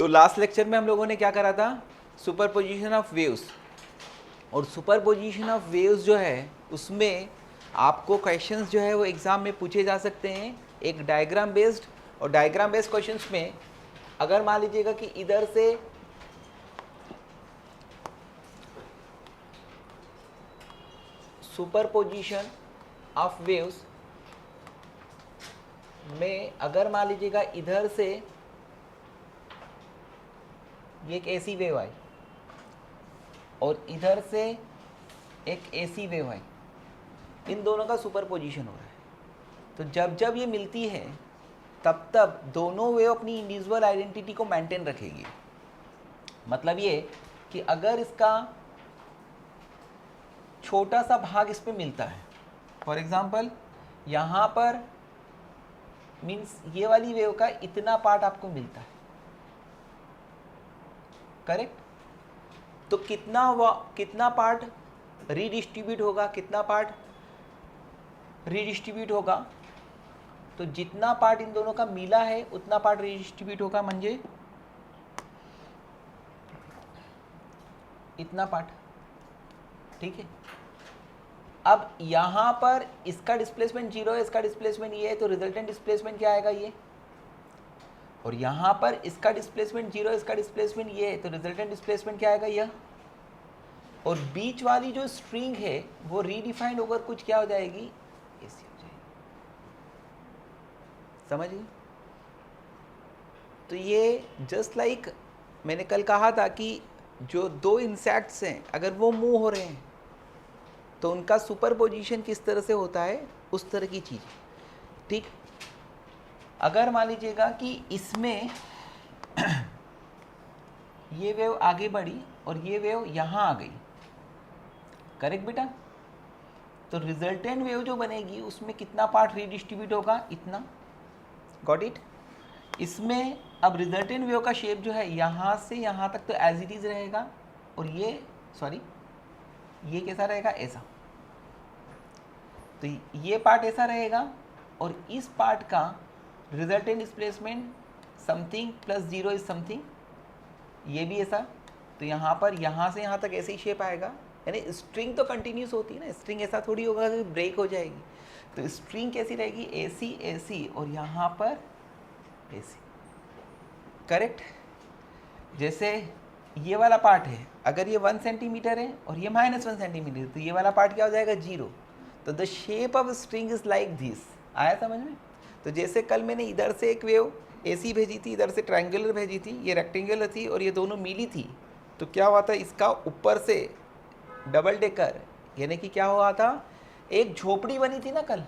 तो last lecture में हम लोगों ने क्या करा था, सुपरपोजिशन ऑफ वेव्स। और सुपरपोजिशन ऑफ वेव्स जो है उसमें आपको क्वेश्चंस जो है वो एग्ज़ाम में पूछे जा सकते हैं, एक डायग्राम बेस्ड। और डायग्राम बेस्ड क्वेश्चंस में अगर मान लीजिएगा कि इधर से सुपरपोजिशन ऑफ वेव्स में अगर मान लीजिएगा इधर से ये एक ऐसी वेव आई और इधर से एक ऐसी वेव आई, इन दोनों का सुपरपोजिशन हो रहा है, तो जब जब ये मिलती है तब तब दोनों वेव अपनी इंडिविजुअल आइडेंटिटी को मेंटेन रखेगी। मतलब ये कि अगर इसका छोटा सा भाग इस पे मिलता है, फॉर एग्जांपल यहाँ पर मीन्स ये वाली वेव का इतना पार्ट आपको मिलता है, करेक्ट। तो कितना पार्ट रीडिस्ट्रीब्यूट होगा, कितना पार्ट रीडिस्ट्रीब्यूट होगा, तो जितना पार्ट इन दोनों का मिला है उतना पार्ट रीडिस्ट्रीब्यूट होगा, म्हणजे इतना पार्ट, ठीक है। अब यहां पर इसका डिस्प्लेसमेंट 0 है, इसका डिस्प्लेसमेंट ये है, तो रिजल्टेंट डिस्प्लेसमेंट क्या आएगा, ये। और यहां पर इसका डिस्प्लेसमेंट 0, इसका डिस्प्लेसमेंट ये है, तो रिजल्टेंट डिस्प्लेसमेंट क्या आएगा, यह। और बीच वाली जो स्ट्रिंग है वो रीडिफाइंड होकर कुछ क्या हो जाएगी, ऐसी हो जाएगी, समझ गए। तो ये जस्ट लाइक मैंने कल कहा था कि जो दो इंसेक्ट्स हैं अगर वो मूव हो रहे हैं तो उनका सुपरपोजिशन किस तरह से होता है, उस तरह की चीज़, ठीक। अगर मान लीजिएगा कि इसमें ये वेव आगे बढ़ी और ये वेव यहाँ आ गई, करेक्ट बेटा, तो रिजल्टेंट वेव जो बनेगी उसमें कितना पार्ट रीडिस्ट्रीब्यूट होगा, इतना, गॉट इट। इसमें अब रिजल्टेंट वेव का शेप जो है यहाँ से यहाँ तक तो एज इट इज रहेगा, और ये कैसा रहेगा, ऐसा। तो ये पार्ट ऐसा रहेगा और इस पार्ट का resultant displacement something plus 0 is something, ये भी ऐसा। तो यहाँ पर यहाँ से यहाँ तक ऐसे ही शेप आएगा, यानी स्ट्रिंग तो कंटिन्यूस होती है ना, स्ट्रिंग ऐसा थोड़ी होगा कि ब्रेक हो जाएगी। तो स्ट्रिंग कैसी रहेगी, ऐसी ऐसी, और यहाँ पर ऐसी, करेक्ट। जैसे ये वाला पार्ट है, अगर ये 1 सेंटीमीटर है और ये -1 सेंटीमीटर, तो ये वाला पार्ट क्या हो जाएगा, 0। तो the shape of string is like this, आया समझ में। तो जैसे कल मैंने इधर से एक वेव ऐसी भेजी थी, इधर से ट्रायंगुलर भेजी थी, ये रेक्टेंगुलर थी और ये दोनों मिली थी, तो क्या हुआ था, इसका ऊपर से डबल डेकर, यानी कि क्या हुआ था, एक झोपड़ी बनी थी ना कल,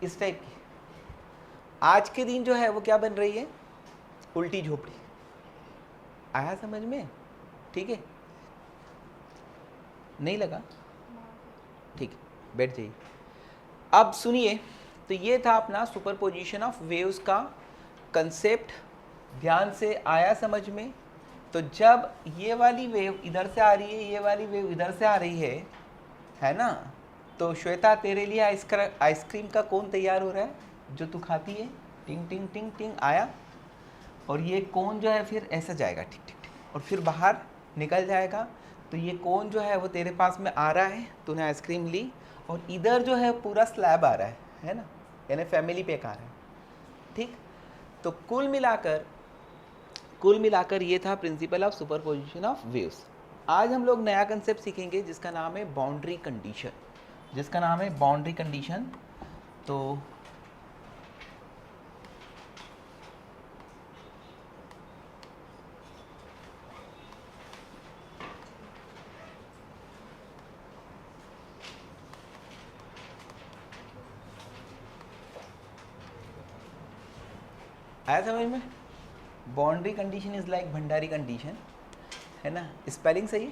इस टाइप की। आज के दिन जो है वो क्या बन रही है, उल्टी झोपड़ी, आया समझ में, ठीक है। नहीं लगा, ठीक है, बैठ जाइए। अब सुनिए, तो ये था अपना सुपरपोजिशन ऑफ वेव्स का कंसेप्ट, ध्यान से आया समझ में। तो जब ये वाली वेव इधर से आ रही है, ये वाली वेव इधर से आ रही है ना, तो श्वेता तेरे लिए आइसक्रीम का कोन तैयार हो रहा है जो तू खाती है, टिंग टिंग टिंग टिंग आया, और ये कोन जो है फिर ऐसा जाएगा, ठीक ठीक ठीक, और फिर बाहर निकल जाएगा। तो ये कोन जो है वो तेरे पास में आ रहा है, तूने आइसक्रीम ली, और इधर जो है पूरा स्लैब आ रहा है ना, यानी फैमिली पैक आ रहा है, ठीक। तो कुल मिलाकर ये था principle of superposition of waves. आज हम लोग नया कंसेप्ट सीखेंगे जिसका नाम है बाउंड्री कंडीशन, तो आया समझ में। Boundary condition is like Bhandari condition, है ना, स्पेलिंग सही है,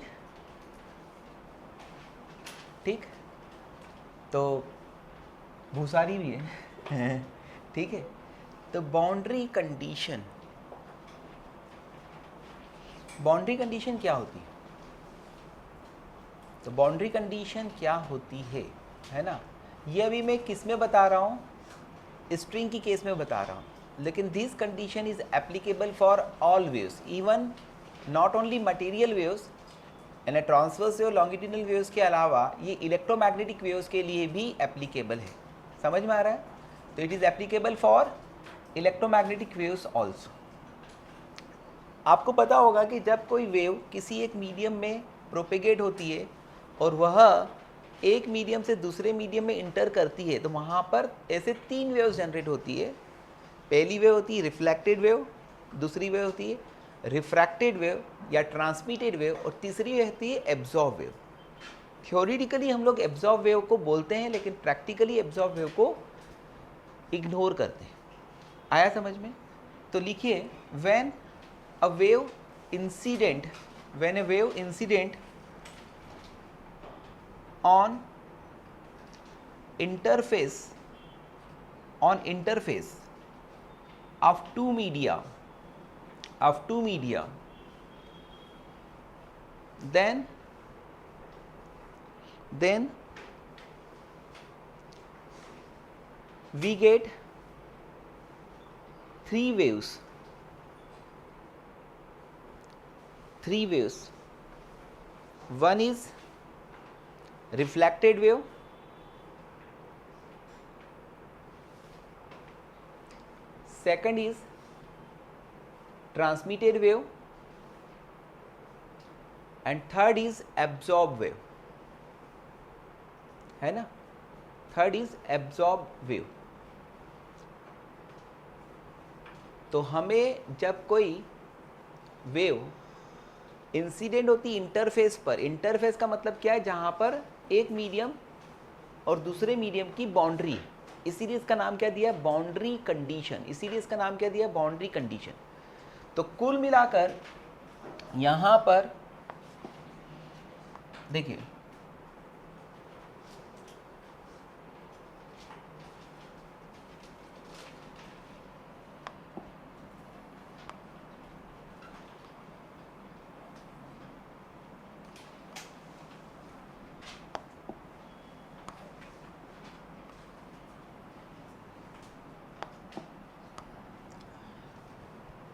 ठीक। तो भूसारी भी है ठीक है। तो बाउंड्री कंडीशन क्या होती है, तो बाउंड्री कंडीशन क्या होती है ना, ये अभी मैं किस में बता रहा हूँ, स्ट्रिंग की केस में बता रहा हूँ, लेकिन this condition is applicable for all waves, even not only material waves यानी ट्रांसवर्स वेव लॉन्गिट्यूडनल वेव्स के अलावा ये इलेक्ट्रोमैग्नेटिक वेव्स के लिए भी एप्लीकेबल है। समझ में आ रहा है? तो it is applicable for electromagnetic waves also. आपको पता होगा कि जब कोई वेव किसी एक मीडियम में प्रोपेगेट होती है और वह एक मीडियम से दूसरे मीडियम में इंटर करती है तो वहाँ पर ऐसे 3 वेव्स जनरेट होती है। पहली वेव होती है रिफ्लेक्टेड वेव, दूसरी वेव होती है रिफ्रैक्टेड वेव या ट्रांसमिटेड वेव, और तीसरी वेव होती है एब्जॉर्ब वेव। थ्योरेटिकली हम लोग एब्जॉर्ब वेव को बोलते हैं, लेकिन प्रैक्टिकली एब्जॉर्ब वेव को इग्नोर करते हैं। आया समझ में? तो लिखिए when a wave incident on interface of two media then we get 3 waves. One is reflected wave, second is transmitted wave, and third is absorb wave, है ना? Third is absorb wave. तो हमें जब कोई वेव इंसिडेंट होती interface पर, interface का मतलब क्या है? जहाँ पर एक मीडियम और दूसरे मीडियम की बाउंड्री है, इसीलिए इसका नाम क्या दिया? Boundary condition. तो कुल मिलाकर यहाँ पर देखिए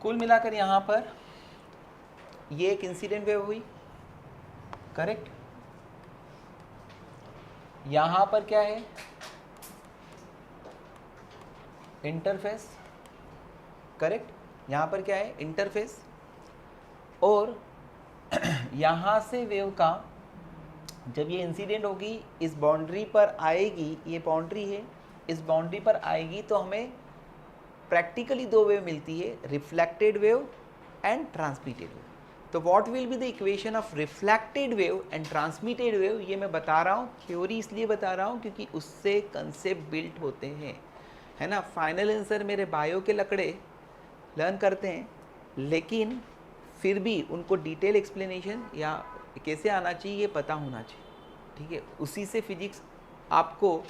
कुल मिलाकर यहाँ पर ये एक इंसिडेंट वेव हुई, करेक्ट। यहाँ पर क्या है? Interface, correct. यहाँ पर क्या है? इंटरफेस। और यहाँ से वेव का जब ये इंसिडेंट होगी इस बाउंड्री पर आएगी, ये बाउंड्री है, इस बाउंड्री पर आएगी तो हमें प्रैक्टिकली 2 वेव मिलती है, reflected wave and transmitted wave. तो what will be the equation of reflected wave and transmitted wave? ये मैं बता रहा हूँ, थ्योरी इसलिए बता रहा हूँ क्योंकि उससे कंसेप्ट बिल्ट होते हैं, है ना। फाइनल आंसर मेरे बायो के लकड़े लर्न करते हैं, लेकिन फिर भी उनको डिटेल एक्सप्लेनेशन या कैसे आना चाहिए ये पता होना चाहिए, ठीक है। उसी से फिजिक्स आपको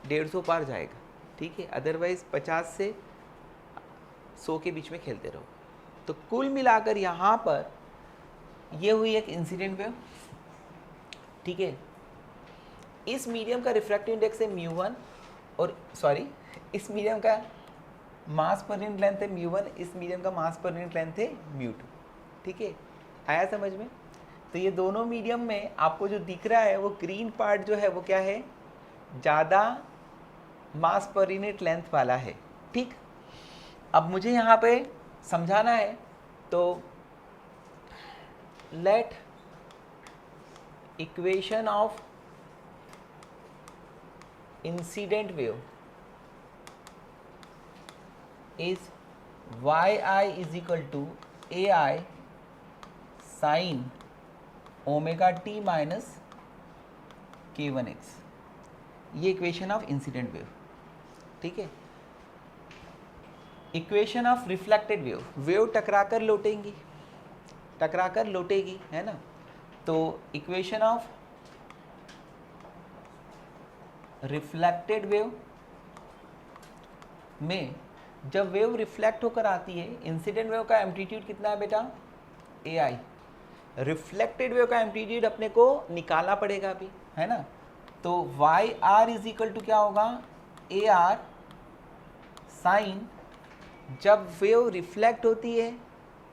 150 पार जाएगा, ठीक है। अदरवाइज 50 से 100 के बीच में खेलते रहो। तो कुल मिलाकर यहाँ पर ये हुई एक इंसिडेंट वेव, ठीक है। इस मीडियम का रिफ्रैक्टिव इंडेक्स है μ1 और इस मीडियम का मास पर यूनिट लेंथ है μ1, इस मीडियम का मास पर यूनिट लेंथ है μ2, ठीक है। आया समझ में? तो ये दोनों मीडियम में आपको जो दिख रहा है वो ग्रीन पार्ट जो है वो क्या है? ज़्यादा मास पर यूनिट लेंथ वाला है, ठीक। अब मुझे यहाँ पे समझाना है, तो let equation of incident wave is yi is equal to ai sine omega T minus k1x, ये इक्वेशन ऑफ इंसिडेंट वेव, ठीक है। Equation of reflected wave, wave टकराकर लौटेगी, है ना। तो इक्वेशन ऑफ रिफ्लेक्टेड वेव में जब वेव रिफ्लेक्ट होकर आती है, इंसिडेंट वेव का एम्पलीट्यूड कितना है बेटा? ai। रिफ्लेक्टेड वेव का एम्पलीट्यूड अपने को निकालना पड़ेगा अभी, है ना। तो yr इज इक्वल टू क्या होगा? ar साइन जब वेव रिफ्लेक्ट होती है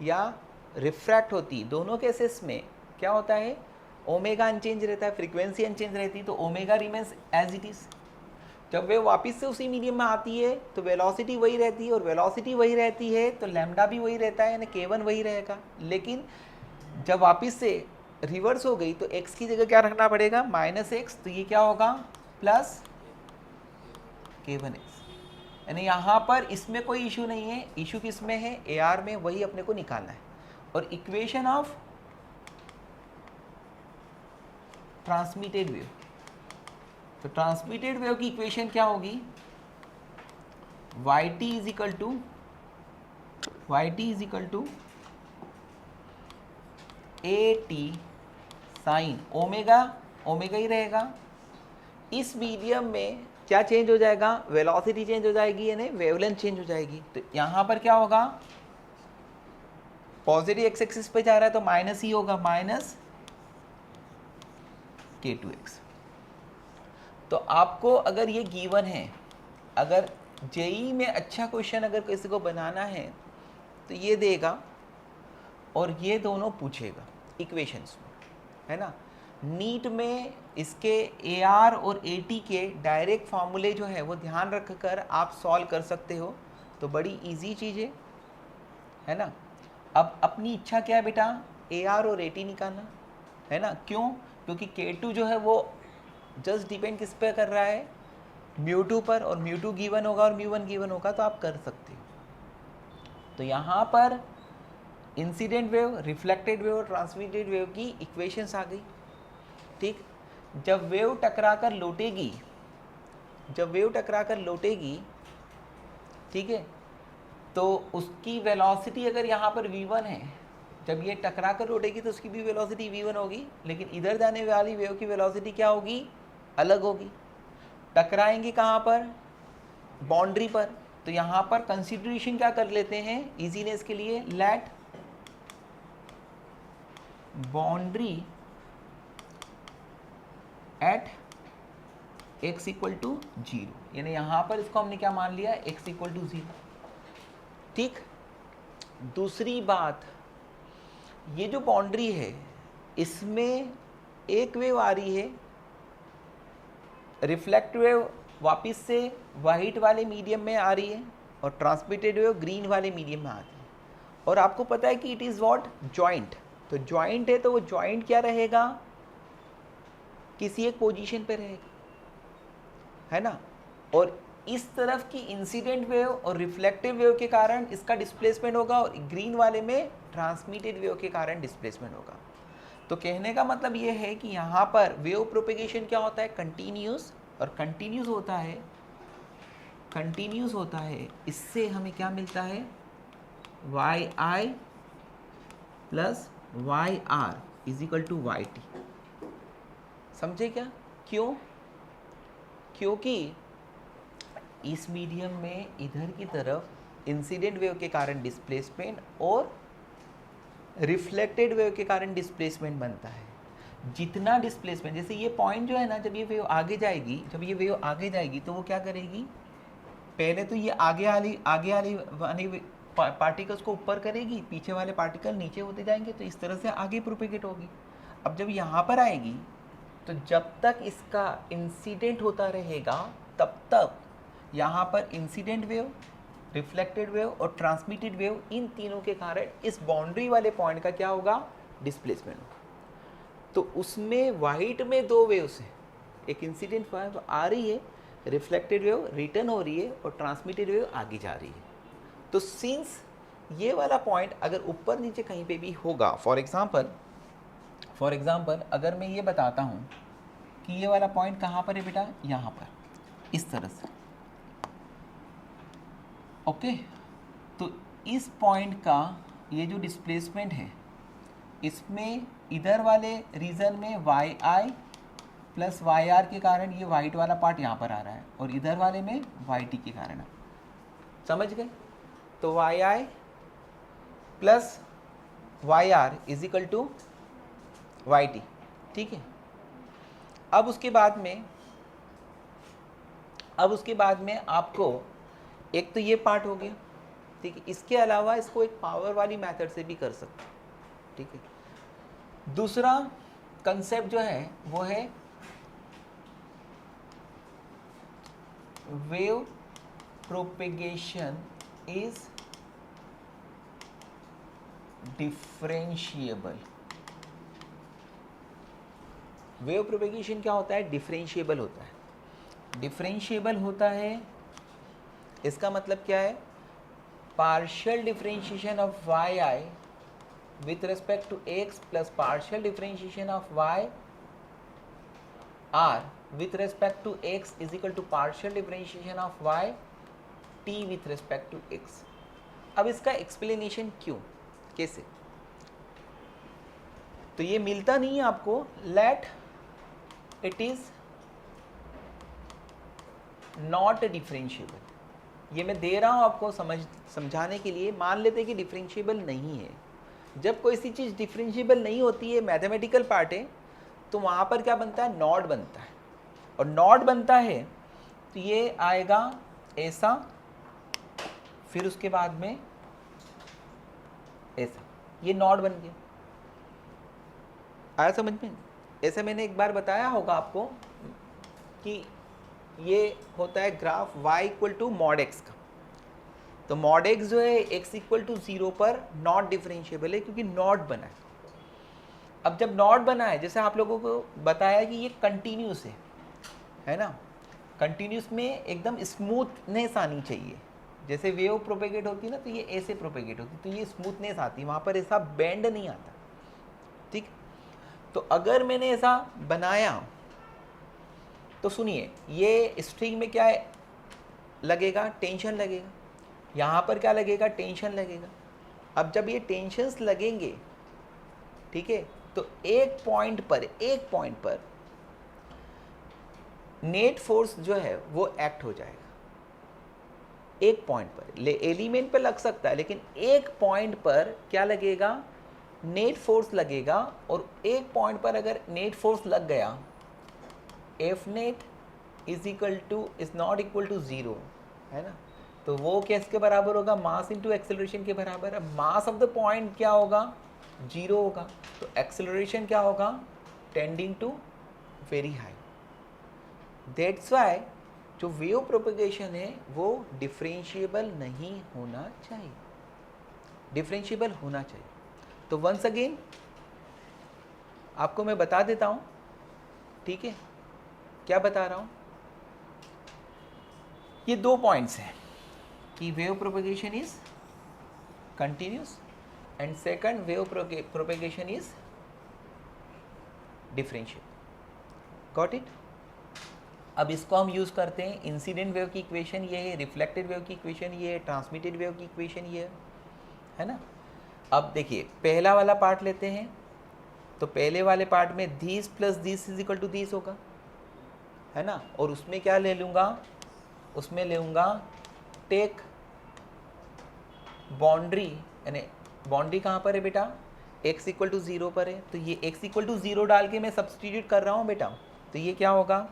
या रिफ्रैक्ट होती, दोनों केसेस में क्या होता है, ओमेगा अनचेंज रहता है, फ्रीक्वेंसी अनचेंज रहती है, तो omega remains as it is. जब वेव वापस से उसी मीडियम में आती है तो वेलोसिटी वही रहती है, और वेलोसिटी वही रहती है तो लैम्डा भी वही रहता है, यानी k1 वही रहेगा। लेकिन जब वापस से रिवर्स हो गई तो x की जगह क्या रखना पड़ेगा, -x, तो ये क्या होगा प्लस k1x। यानी यहाँ पर इसमें कोई इशू नहीं है, इशू किस में है, AR में, वही अपने को निकालना है। और इक्वेशन ऑफ ट्रांसमिटेड वेव, तो ट्रांसमिटेड वेव की इक्वेशन क्या होगी, yt is equal to AT sine omega, omega ही रहेगा। इस मीडियम में क्या चेंज हो जाएगा, वेलोसिटी चेंज हो जाएगी, यानी वेवलेंथ चेंज हो जाएगी। तो यहाँ पर क्या होगा, पॉजिटिव एक्स एक्सिस पे जा रहा है तो माइनस ही होगा, माइनस k2x। तो आपको अगर ये गिवन है, अगर जेई में अच्छा क्वेश्चन अगर किसी को बनाना है तो ये देगा और ये दोनों पूछेगा इक्वेशंस में, है ना। नीट में इसके AR और AT के डायरेक्ट फार्मूले जो है वो ध्यान रखकर आप सॉल्व कर सकते हो, तो बड़ी इजी चीज़ है ना। अब अपनी इच्छा क्या है बेटा, AR और AT निकालना, है ना। क्यों, क्योंकि K2 जो है वो जस्ट डिपेंड किस पे कर रहा है, μ2 पर, और μ2 गिवन होगा और μ1 गिवन होगा, तो आप कर सकते हो। तो यहाँ पर इंसिडेंट वेव, रिफ्लेक्टेड वेव और ट्रांसमिटेड वेव की इक्वेशंस आ गई, ठीक। जब वेव टकरा कर लौटेगी, ठीक है, तो उसकी वेलोसिटी अगर यहाँ पर v1 है, जब ये टकरा कर लौटेगी तो उसकी भी वेलोसिटी v1 होगी, लेकिन इधर जाने वाली वेव की वेलोसिटी क्या होगी, अलग होगी। टकराएंगे कहाँ पर, बाउंड्री पर। तो यहाँ पर कंसिडरेशन क्या कर लेते हैं इजीनेस के लिए, let boundary at x equal to 0, यानी यहाँ पर इसको हमने क्या मान लिया, x इक्वल टू 0, ठीक। दूसरी बात, ये जो बाउंड्री है इसमें एक वेव आ रही है, रिफ्लेक्ट वेव वापस से वाइट वाले मीडियम में आ रही है, और ट्रांसमिटेड वेव ग्रीन वाले मीडियम में आती है। और आपको पता है कि इट इज़ व्हाट, जॉइंट। तो जॉइंट है तो वो जॉइंट क्या रहेगा, किसी एक पोजीशन पे रहेगा, है ना। और इस तरफ की इंसिडेंट वेव और रिफ्लेक्टिव वेव के कारण इसका डिस्प्लेसमेंट होगा, और ग्रीन वाले में ट्रांसमिटेड वेव के कारण डिस्प्लेसमेंट होगा। तो कहने का मतलब ये है कि यहाँ पर वेव प्रोपेगेशन क्या होता है, कंटिन्यूस, और कंटिन्यूस होता है, इससे हमें क्या मिलता है, yi plus Y R is equal to Y T. समझे क्या, क्यों, क्योंकि इस मीडियम में इधर की तरफ इंसिडेंट वेव के कारण डिस्प्लेसमेंट और रिफ्लेक्टेड वेव के कारण डिस्प्लेसमेंट बनता है। जितना डिस्प्लेसमेंट, जैसे ये पॉइंट जो है ना, जब ये वेव आगे जाएगी तो वो क्या करेगी, पहले तो ये आगे वाली पार्टिकल्स को ऊपर करेगी, पीछे वाले पार्टिकल नीचे होते जाएंगे, तो इस तरह से आगे प्रोपेगेट होगी। अब जब यहाँ पर आएगी तो जब तक इसका इंसिडेंट होता रहेगा तब तक यहाँ पर इंसिडेंट वेव, रिफ्लेक्टेड वेव और ट्रांसमिटेड वेव, इन तीनों के कारण इस बाउंड्री वाले पॉइंट का क्या होगा, डिस्प्लेसमेंट होगा। तो उसमें वाइट में दो वेव्स हैं, एक इंसिडेंट वेव आ रही है, रिफ्लेक्टेड वेव रिटर्न हो रही है, और ट्रांसमिटेड वेव आगे जा रही है। तो सिंस ये वाला पॉइंट अगर ऊपर नीचे कहीं पे भी होगा, फॉर एग्जाम्पल अगर मैं ये बताता हूँ कि ये वाला पॉइंट कहाँ पर है बेटा, यहाँ पर, इस तरह से, ओके। तो इस पॉइंट का ये जो डिस्प्लेसमेंट है, इसमें इधर वाले रीजन में Y I plus Y R के कारण ये वाइट वाला पार्ट यहाँ पर आ रहा है, और इधर वाले में वाई टी के कारण, समझ गए। तो Y I plus Y R is equal to Y T, ठीक है। अब उसके बाद में आपको एक तो ये पार्ट हो गया, ठीक है। इसके अलावा इसको एक पावर वाली मेथड से भी कर सकते हैं, ठीक है। दूसरा कंसेप्ट जो है वो है wave propagation is differentiable. Wave propagation क्या होता है? डिफरेंशिएबल होता है। डिफरेंशिएबल होता है, इसका मतलब क्या है? Partial differentiation of Y I with respect to X plus partial differentiation of Y R with respect to X is equal to partial differentiation of Y T with respect to X. अब इसका explanation क्यों, कैसे? तो ये मिलता नहीं है आपको। Let it is not differentiable. ये मैं दे रहा हूं आपको समझाने के लिए। मान लेते हैं कि डिफरेंशिएबल नहीं है। जब कोई सी चीज़ डिफरेंशिएबल नहीं होती है, मैथमेटिकल पार्ट है, तो वहाँ पर क्या बनता है? नॉट बनता है। और नॉट बनता है तो ये आएगा ऐसा, फिर उसके बाद में ऐसा, ये नॉट बन गया। आया समझ में? ऐसे मैंने एक बार बताया होगा आपको कि ये होता है graph y equal to mod x का। तो मॉड x जो है x इक्वल टू 0 पर नॉट डिफरेंशिएबल है, क्योंकि नॉट बना है। अब जब नॉट बना है, जैसे आप लोगों को बताया कि ये कंटिन्यूस है ना, कंटिन्यूस में एकदम स्मूथनेस आनी चाहिए। जैसे वेव प्रोपेगेट होती है ना, तो ये ऐसे प्रोपेगेट होती है, तो ये स्मूथनेस आती है, वहाँ पर ऐसा बेंड नहीं आता, ठीक। तो अगर मैंने ऐसा बनाया तो सुनिए, ये स्ट्रिंग में क्या लगेगा? टेंशन लगेगा। यहाँ पर क्या लगेगा? टेंशन लगेगा। अब जब ये टेंशन्स लगेंगे, ठीक है, तो एक पॉइंट पर नेट फोर्स जो है वो एक्ट हो जाएगा। एक पॉइंट पर, एलिमेंट पे लग सकता है, लेकिन एक पॉइंट पर क्या लगेगा? नेट फोर्स लगेगा। और एक पॉइंट पर अगर नेट फोर्स लग गया, F net is not equal to 0, है ना, तो वो किसके बराबर होगा? मास इंटू एक्सेलरेशन के बराबर। अब मास ऑफ द पॉइंट क्या होगा? 0 होगा। तो एक्सेलरेशन क्या होगा? Tending to very high. That's why जो वेव प्रोपेगेशन है वो डिफरेंशिएबल नहीं होना चाहिए, डिफरेंशिएबल होना चाहिए। तो वंस अगेन आपको मैं बता देता हूँ, ठीक है, क्या बता रहा हूँ। ये 2 पॉइंट्स हैं कि wave propagation is continuous and second wave propagation is differentiable. Got it? अब इसको हम यूज़ करते हैं। इंसिडेंट वेव की इक्वेशन ये है, रिफ्लेक्टेड वेव की इक्वेशन ये है, ट्रांसमिटेड वेव की इक्वेशन ये है ना। अब देखिए, पहला वाला पार्ट लेते हैं। तो पहले वाले पार्ट में this plus this is equal to this होगा, है ना। और उसमें क्या ले लूँगा? उसमें ले लूँगा टेक बाउंड्री, यानी बाउंड्री कहाँ पर है बेटा? x इक्वल टू 0 पर है। तो ये x इक्वल टू 0 डाल के मैं सब्सटीट्यूट कर रहा हूँ बेटा। तो ये क्या होगा?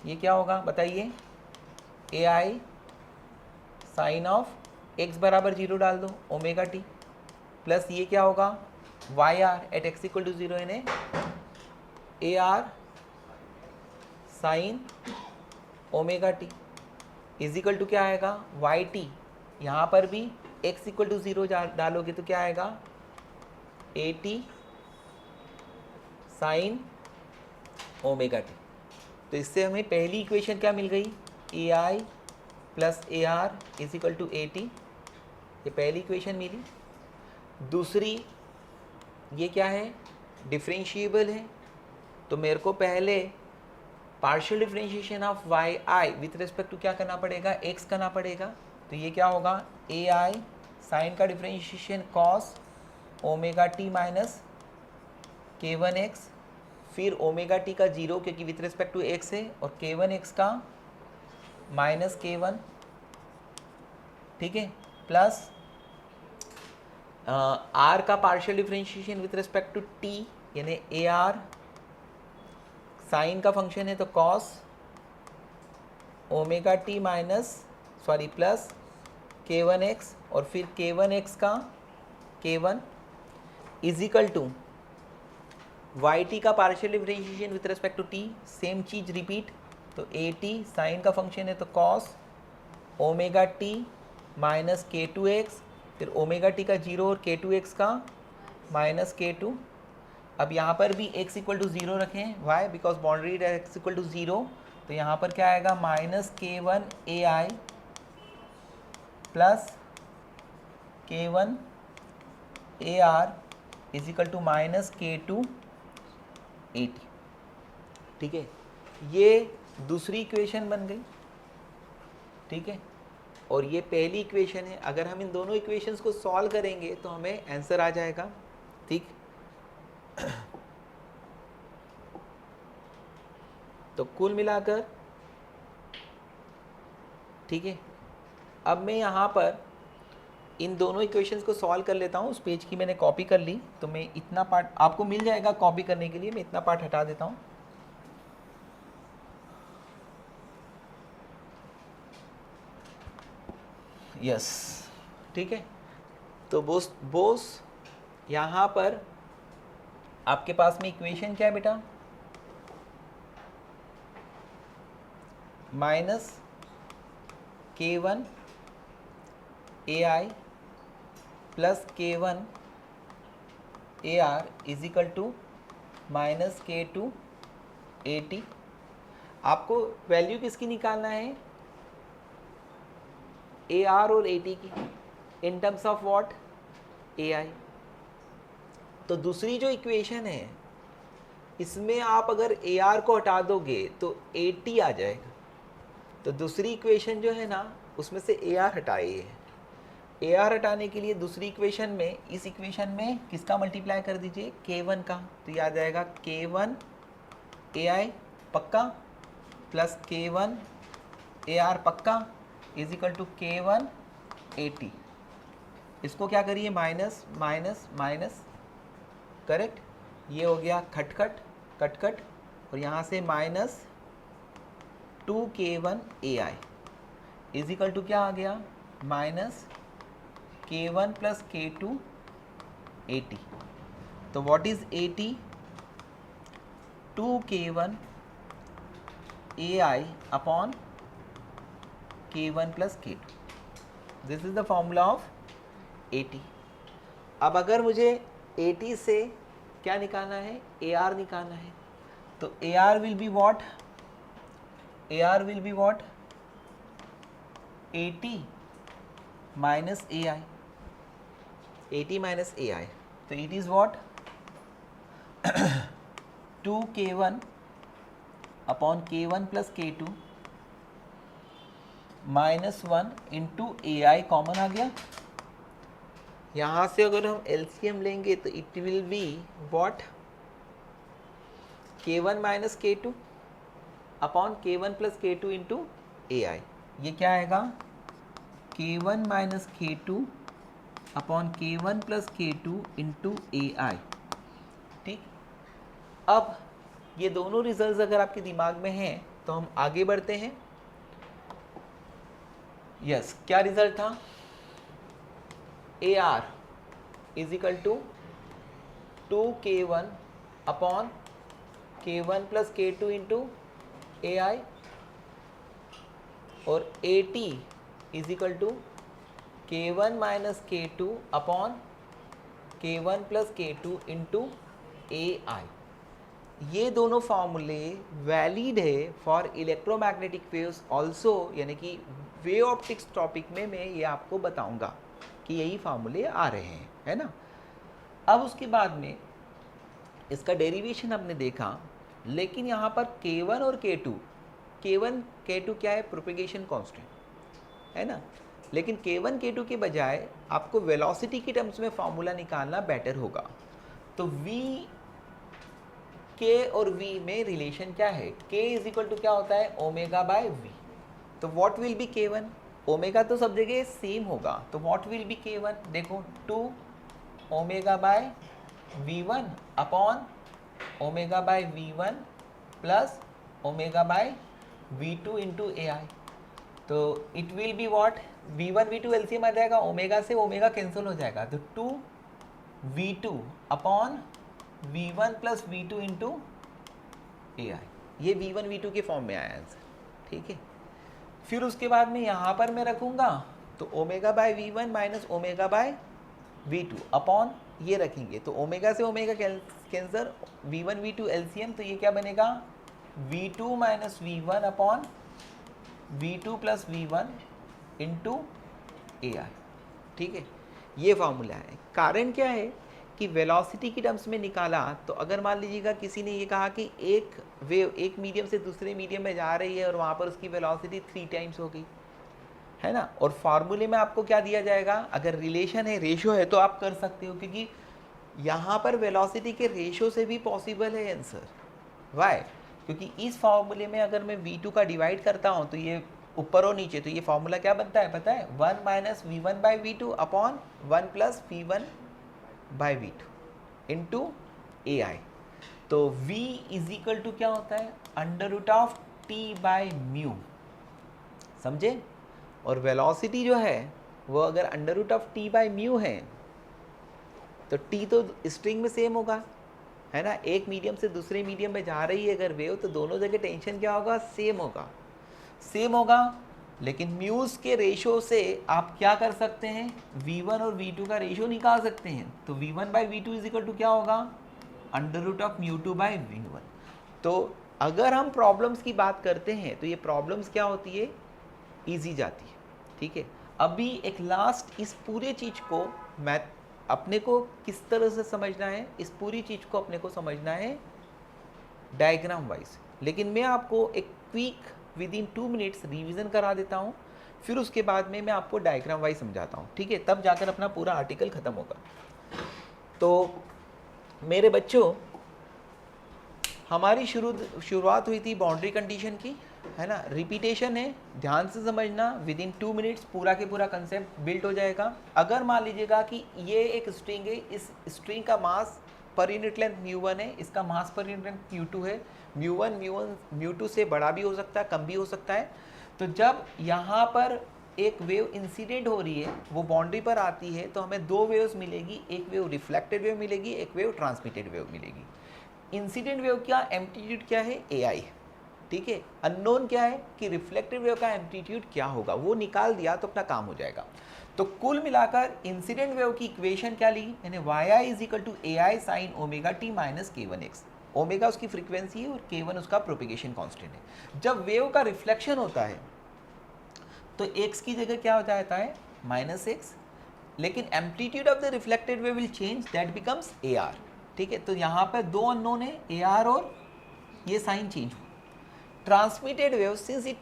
ये क्या होगा बताइए? ए आई साइन ऑफ x बराबर 0 डाल दो, ओमेगा टी, प्लस ये क्या होगा? Y r at x equal to 0 यानी A are sine omega t is equal to क्या आएगा? Y t. यहाँ पर भी x इक्वल टू 0 डालोगे तो क्या आएगा? A T sine omega T. तो इससे हमें पहली इक्वेशन क्या मिल गई? A I plus A are is equal to A T, ये पहली इक्वेशन मिली। दूसरी ये क्या है? डिफरेंशिएबल है। तो मेरे को पहले partial differentiation of Y I with respect to क्या करना पड़ेगा? एक्स करना पड़ेगा। तो ये क्या होगा? ए आई साइन का differentiation cos omega T minus के वन एक्स, फिर ओमेगा टी का 0 क्योंकि विथ रिस्पेक्ट टू एक्स है, और के वन एक्स का माइनस के वन, ठीक है, प्लस आर का partial differentiation with respect to T, यानी ए आर साइन का फंक्शन है तो cos omega T minus plus k1x और फिर k1x का k1 is equal to Y T का partial differentiation with respect to T, same चीज रिपीट। तो ए टी साइन का फंक्शन है तो कॉस ओमेगा टी माइनस के टू एक्स, फिर ओमेगा टी का जीरो और के टू एक्स का माइनस के टू। अब यहाँ पर भी x इक्वल टू ज़ीरो रखें, why because boundary x equal to zero, तो यहाँ पर क्या आएगा माइनस के one A I plus k one A are is equal to minus के टू ए टी। ठीक है, ये दूसरी इक्वेशन बन गई। ठीक है, और ये पहली इक्वेशन है। अगर हम इन दोनों इक्वेशंस को सॉल्व करेंगे तो हमें आंसर आ जाएगा। ठीक, तो कुल मिलाकर ठीक है, अब मैं यहाँ पर इन दोनों इक्वेशंस को सॉल्व कर लेता हूँ। उस पेज की मैंने कॉपी कर ली, तो मैं इतना पार्ट आपको मिल जाएगा कॉपी करने के लिए। मैं इतना पार्ट हटा देता हूँ। यस, ठीक है, तो बोस यहाँ पर आपके पास में इक्वेशन क्या है बेटा, माइनस के one A I plus k one A are is equal to minus के टू ए टी। आपको वैल्यू किसकी निकालना है, ए आर और ए टी की, in terms of what, A आई। तो दूसरी जो इक्वेशन है इसमें आप अगर ए आर को हटा दोगे तो ए टी आ जाएगा। तो दूसरी इक्वेशन जो है ना उसमें से ए आर हटाइए। ए आर हटाने के लिए दूसरी इक्वेशन में, इस इक्वेशन में किसका मल्टीप्लाई कर दीजिए, के वन का। तो याद आएगा के वन ए आई पक्का plus k one A are पक्का इज इक्वल टू के वन ए टी। इसको क्या करिए, माइनस माइनस माइनस, करेक्ट, ये हो गया खटखट कटकट, और यहाँ से माइनस टू के one A i is equal to क्या आ गया, माइनस के वन प्लस के टू ए टी। तो what is A t, two के वन ए आई अपॉन के वन प्लस के two. This is the formula of A t. अब अगर मुझे ए टी से क्या निकालना है, ए आर निकालना है, तो A R will be what, A R will be what, A T minus A I, A T minus A आई। तो इट इज वॉट, टू के वन अपॉन के वन प्लस के two minus one into A I common आ गया। यहाँ से अगर हम एलसीएम लेंगे तो it will be what, K one minus के टू अपॉन के वन प्लस के टू इंटू ए आई। ये क्या आएगा, के वन माइनस के टू अपॉन के वन प्लस के टू इंटू ए आई। ठीक, अब ये दोनों रिजल्ट्स अगर आपके दिमाग में हैं तो हम आगे बढ़ते हैं। यस, क्या रिजल्ट था, A are is equal to two के वन अपॉन के वन प्लस के टू इंटू ए आई, और A t is equal to के वन माइनस के टू अपॉन के वन प्लस के टू इंटू ए आई। ये दोनों फार्मूले वैलिड है फॉर इलेक्ट्रोमैग्नेटिक वेव्स ऑल्सो, यानी कि वेव ऑप्टिक्स टॉपिक में मैं ये आपको बताऊंगा कि यही फार्मूले आ रहे हैं, है ना। अब उसके बाद में इसका डेरिवेशन आपने देखा, लेकिन यहाँ पर K1 और K2, K1 K2 क्या है, प्रोपेगेशन कांस्टेंट, है ना। लेकिन K1 K2 के बजाय आपको वेलोसिटी की टर्म्स में फार्मूला निकालना बेटर होगा। तो V, K और V में रिलेशन क्या है, K इज इक्वल टू क्या होता है, ओमेगा बाय V। तो what will B K1, omega तो सब जगह सेम होगा, तो व्हाट विल बी K1, देखो 2 omega by V1 upon omega by V1 plus omega by V2 into A आई। तो it will be what, V1 V2 LCM आ जाएगा, ओमेगा से ओमेगा कैंसिल हो जाएगा, तो 2V2 upon V1 plus V2 into AI, ये V1 V2 के form में आया आंसर, ठीक है। फिर उसके बाद में यहाँ पर मैं रखूँगा तो omega by V1 minus omega by V2 upon ये रखेंगे, तो ओमेगा से omega cancer, V1 V2 LCM, तो ये क्या बनेगा V2 minus V1 upon V2 plus V1 into AI, ठीक है। ये फॉर्मूला है। कारण क्या है कि वेलोसिटी की टर्म्स में निकाला, तो अगर मान लीजिएगा किसी ने ये कहा कि एक वेव एक मीडियम से दूसरे मीडियम में जा रही है और वहाँ पर उसकी वेलोसिटी 3 टाइम्स हो गई, है ना, और फार्मूले में आपको क्या दिया जाएगा, अगर रिलेशन है, रेशो है, तो आप कर सकते हो, क्योंकि यहाँ पर वेलोसिटी के रेशो से भी पॉसिबल है आंसर। वाई? क्योंकि इस फार्मूले में अगर मैं V2 का डिवाइड करता हूँ तो ये ऊपर और नीचे, तो ये फार्मूला क्या बनता है पता है, 1 minus V1 by V2 upon 1 plus V1 by V2 into AI। तो V इज इक्वल टू क्या होता है, under root of T by mu, समझे। और वेलोसिटी जो है वो अगर under root of T by mu है तो T तो स्ट्रिंग में सेम होगा, है ना, एक मीडियम से दूसरे मीडियम में जा रही है अगर वेव, तो दोनों जगह टेंशन क्या होगा, सेम होगा। लेकिन म्यूज के रेशो से आप क्या कर सकते हैं, V1 और V2 का रेशो निकाल सकते हैं, तो V1 by V2 is equal to क्या होगा, under root of mu two by V1। तो अगर हम प्रॉब्लम्स की बात करते हैं तो ये प्रॉब्लम्स क्या होती है, ईजी जाती है, ठीक है। अभी एक लास्ट, इस पूरे चीज़ को मैं अपने को किस तरह से समझना है, इस पूरी चीज़ को अपने को समझना है डायग्राम वाइज, लेकिन मैं आपको एक quick with in 2 minutes revision करा देता हूँ, फिर उसके बाद में मैं आपको डायग्राम वाइज समझाता हूँ, ठीक है, तब जाकर अपना पूरा आर्टिकल ख़त्म होगा। तो मेरे बच्चों, हमारी शुरुआत हुई थी बाउंड्री कंडीशन की, है ना, रिपीटेशन है, ध्यान से समझना, विद इन 2 मिनट्स पूरा के पूरा कंसेप्ट बिल्ट हो जाएगा। अगर मान लीजिएगा कि ये एक स्ट्रिंग है, इस स्ट्रिंग का मास पर यूनिट लेंथ μ1 है, इसका मास पर यूनिट लेंथ μ2 है, μ1 μ2 से बड़ा भी हो सकता है, कम भी हो सकता है। तो जब यहाँ पर एक वेव इंसिडेंट हो रही है, वो बाउंड्री पर आती है, तो हमें 2 वेव्स मिलेगी, एक वेव रिफ्लेक्टेड वेव मिलेगी, एक वेव ट्रांसमिटेड वेव मिलेगी। इंसिडेंट वेव क्या एम्पलीट्यूड क्या है, AI, ठीक है। अननोन क्या है कि रिफ्लेक्टिव वेव का एम्पलीट्यूड क्या होगा, वो निकाल दिया तो अपना काम हो जाएगा। तो कुल मिलाकर इंसिडेंट वेव की इक्वेशन क्या ली मैंने, yi is equal to AI sine omega T minus k1x। Omega उसकी फ्रीक्वेंसी है और k1 उसका प्रोपिगेशन कांस्टेंट है। जब वेव का रिफ्लेक्शन होता है तो x की जगह क्या हो जाता है, -x, लेकिन amplitude of the reflected wave will change, that becomes AR, ठीक है। तो यहाँ पर 2 अननोन है, AR और ये साइन चेंज हुआ। Transmitted wave since it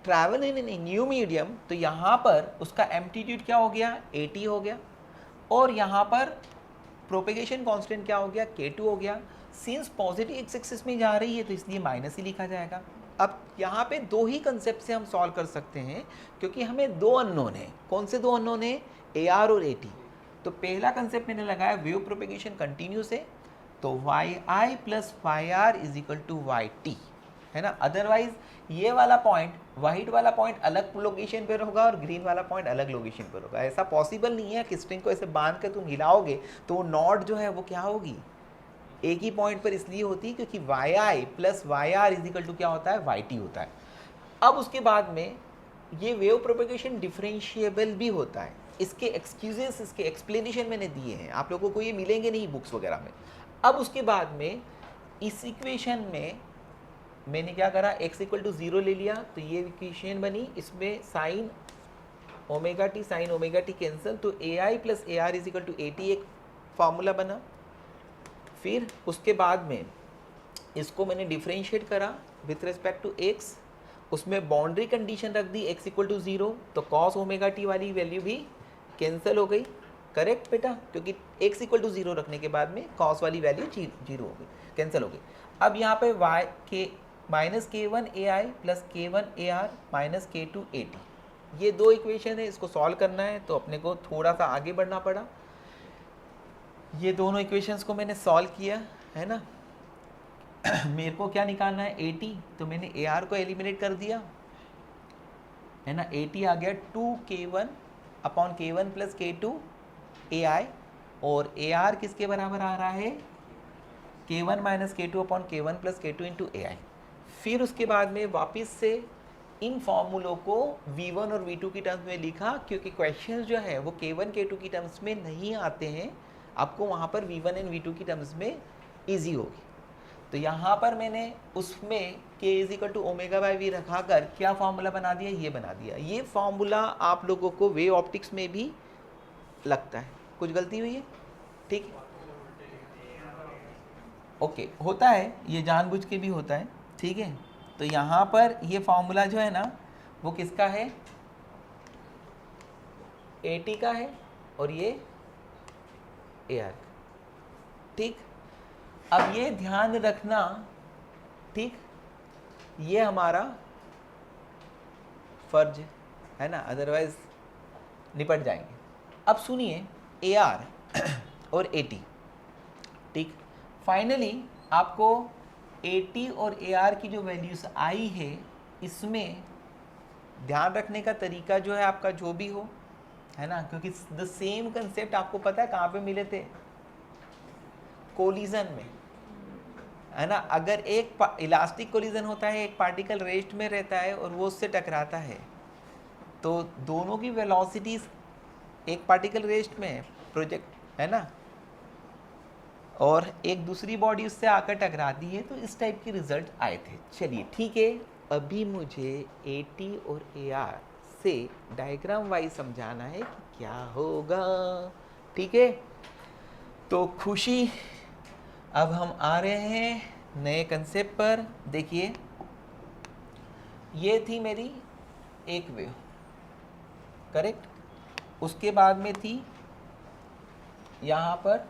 travel in a new medium, तो यहाँ पर उसका एम्पलीट्यूड क्या हो गया, AT हो गया, और यहाँ पर प्रोपेगेशन कांस्टेंट क्या हो गया, K2 हो गया। सिंस पॉजिटिव एक्स एक्सिस में जा रही है तो इसलिए माइनस ही लिखा जाएगा। अब यहाँ पे 2 ही कंसेप्ट से हम सॉल्व कर सकते हैं, क्योंकि हमें 2 अननोन है। कौन से 2 अननोन है, AR और AT। तो पहला कंसेप्ट मैंने लगाया वेव प्रोपेगेशन कंटिन्यूस है, तो yi plus yr is equal to yt, है ना। अदरवाइज ये वाला पॉइंट, वाइट वाला पॉइंट अलग लोकेशन पर होगा और ग्रीन वाला पॉइंट अलग लोकेशन पर होगा। ऐसा पॉसिबल नहीं है कि स्ट्रिंग को ऐसे बांध कर तुम हिलाओगे तो वो नॉट जो है वो क्या होगी, एक ही पॉइंट पर इसलिए होती है क्योंकि yi plus yr is equal to क्या होता है, yt होता है। अब उसके बाद में ये वेव प्रोपेगेशन डिफरेंशिएबल भी होता है। इसके एक्सक्यूजेस, इसके एक्सप्लेनेशन मैंने दिए हैं, आप लोगों को ये मिलेंगे नहीं बुक्स वगैरह में। अब उसके बाद में इस इक्वेशन में मैंने क्या करा, x इक्वल टू 0 ले लिया, तो ये इक्वेशन बनी, इसमें sine omega t sine omega t cancel, तो AI plus AR is equal to AT एक फार्मूला बना। फिर उसके बाद में इसको मैंने डिफ्रेंशिएट करा विथ रिस्पेक्ट टू x, उसमें बाउंड्री कंडीशन रख दी x इक्वल टू 0, तो कॉस ओमेगा टी वाली वैल्यू भी कैंसिल हो गई, करेक्ट बेटा, क्योंकि x इक्वल टू 0 रखने के बाद में कॉस वाली वैल्यू 0 हो गई, कैंसिल हो गई। अब यहाँ पे y के minus k1 AI plus k1 AR minus k2 AT, ये 2 इक्वेशन है, इसको सॉल्व करना है तो अपने को थोड़ा सा आगे बढ़ना पड़ा। ये दोनों इक्वेशंस को मैंने सॉल्व किया, है ना। मेरे को क्या निकालना है, AT, तो मैंने AR को एलिमिनेट कर दिया, है ना, AT आ गया 2K1 upon K1 plus K2 AI, और AR किसके बराबर आ रहा है, K1 minus K2 upon K1 plus K2 into AI। फिर उसके बाद में वापस से इन फॉर्मूलों को V1 और V2 की टर्म्स में लिखा, क्योंकि क्वेश्चंस जो है वो K1 K2 की टर्म्स में नहीं आते हैं, आपको वहाँ पर V1 एंड V2 की टर्म्स में ईजी होगी। तो यहाँ पर मैंने उसमें K is equal to omega by v रखा कर क्या फॉर्मूला बना दिया, ये बना दिया। ये फॉर्मूला आप लोगों को वेव ऑप्टिक्स में भी लगता है, कुछ गलती हुई है, ठीक है, ओके, होता है, ये जानबूझ के भी होता है, ठीक है। तो यहाँ पर ये फॉर्मूला जो है ना वो किसका है, AT का है और ये AR, ठीक। अब ये ध्यान रखना, ठीक, ये हमारा फर्ज है ना, अदरवाइज निपट जाएंगे। अब सुनिए AR और AT, ठीक, फाइनली आपको AT और AR की जो वैल्यूज आई है, इसमें ध्यान रखने का तरीका जो है आपका जो भी हो, है ना, क्योंकि द सेम कंसेप्ट आपको पता है कहाँ पे मिले थे, कोलिजन में, है ना। अगर एक इलास्टिक कोलिजन होता है, एक पार्टिकल रेस्ट में रहता है और वो उससे टकराता है, तो दोनों की वेलोसिटीज, एक पार्टिकल रेस्ट में है, प्रोजेक्ट है ना, और एक दूसरी बॉडी उससे आकर टकराती है, तो इस टाइप के रिजल्ट आए थे। चलिए ठीक है, अभी मुझे AT और AR से डायग्राम वाइज समझाना है कि क्या होगा, ठीक है। तो खुशी, अब हम आ रहे हैं नए कंसेप्ट पर। देखिए ये थी मेरी एक वेव, करेक्ट, उसके बाद में थी यहाँ पर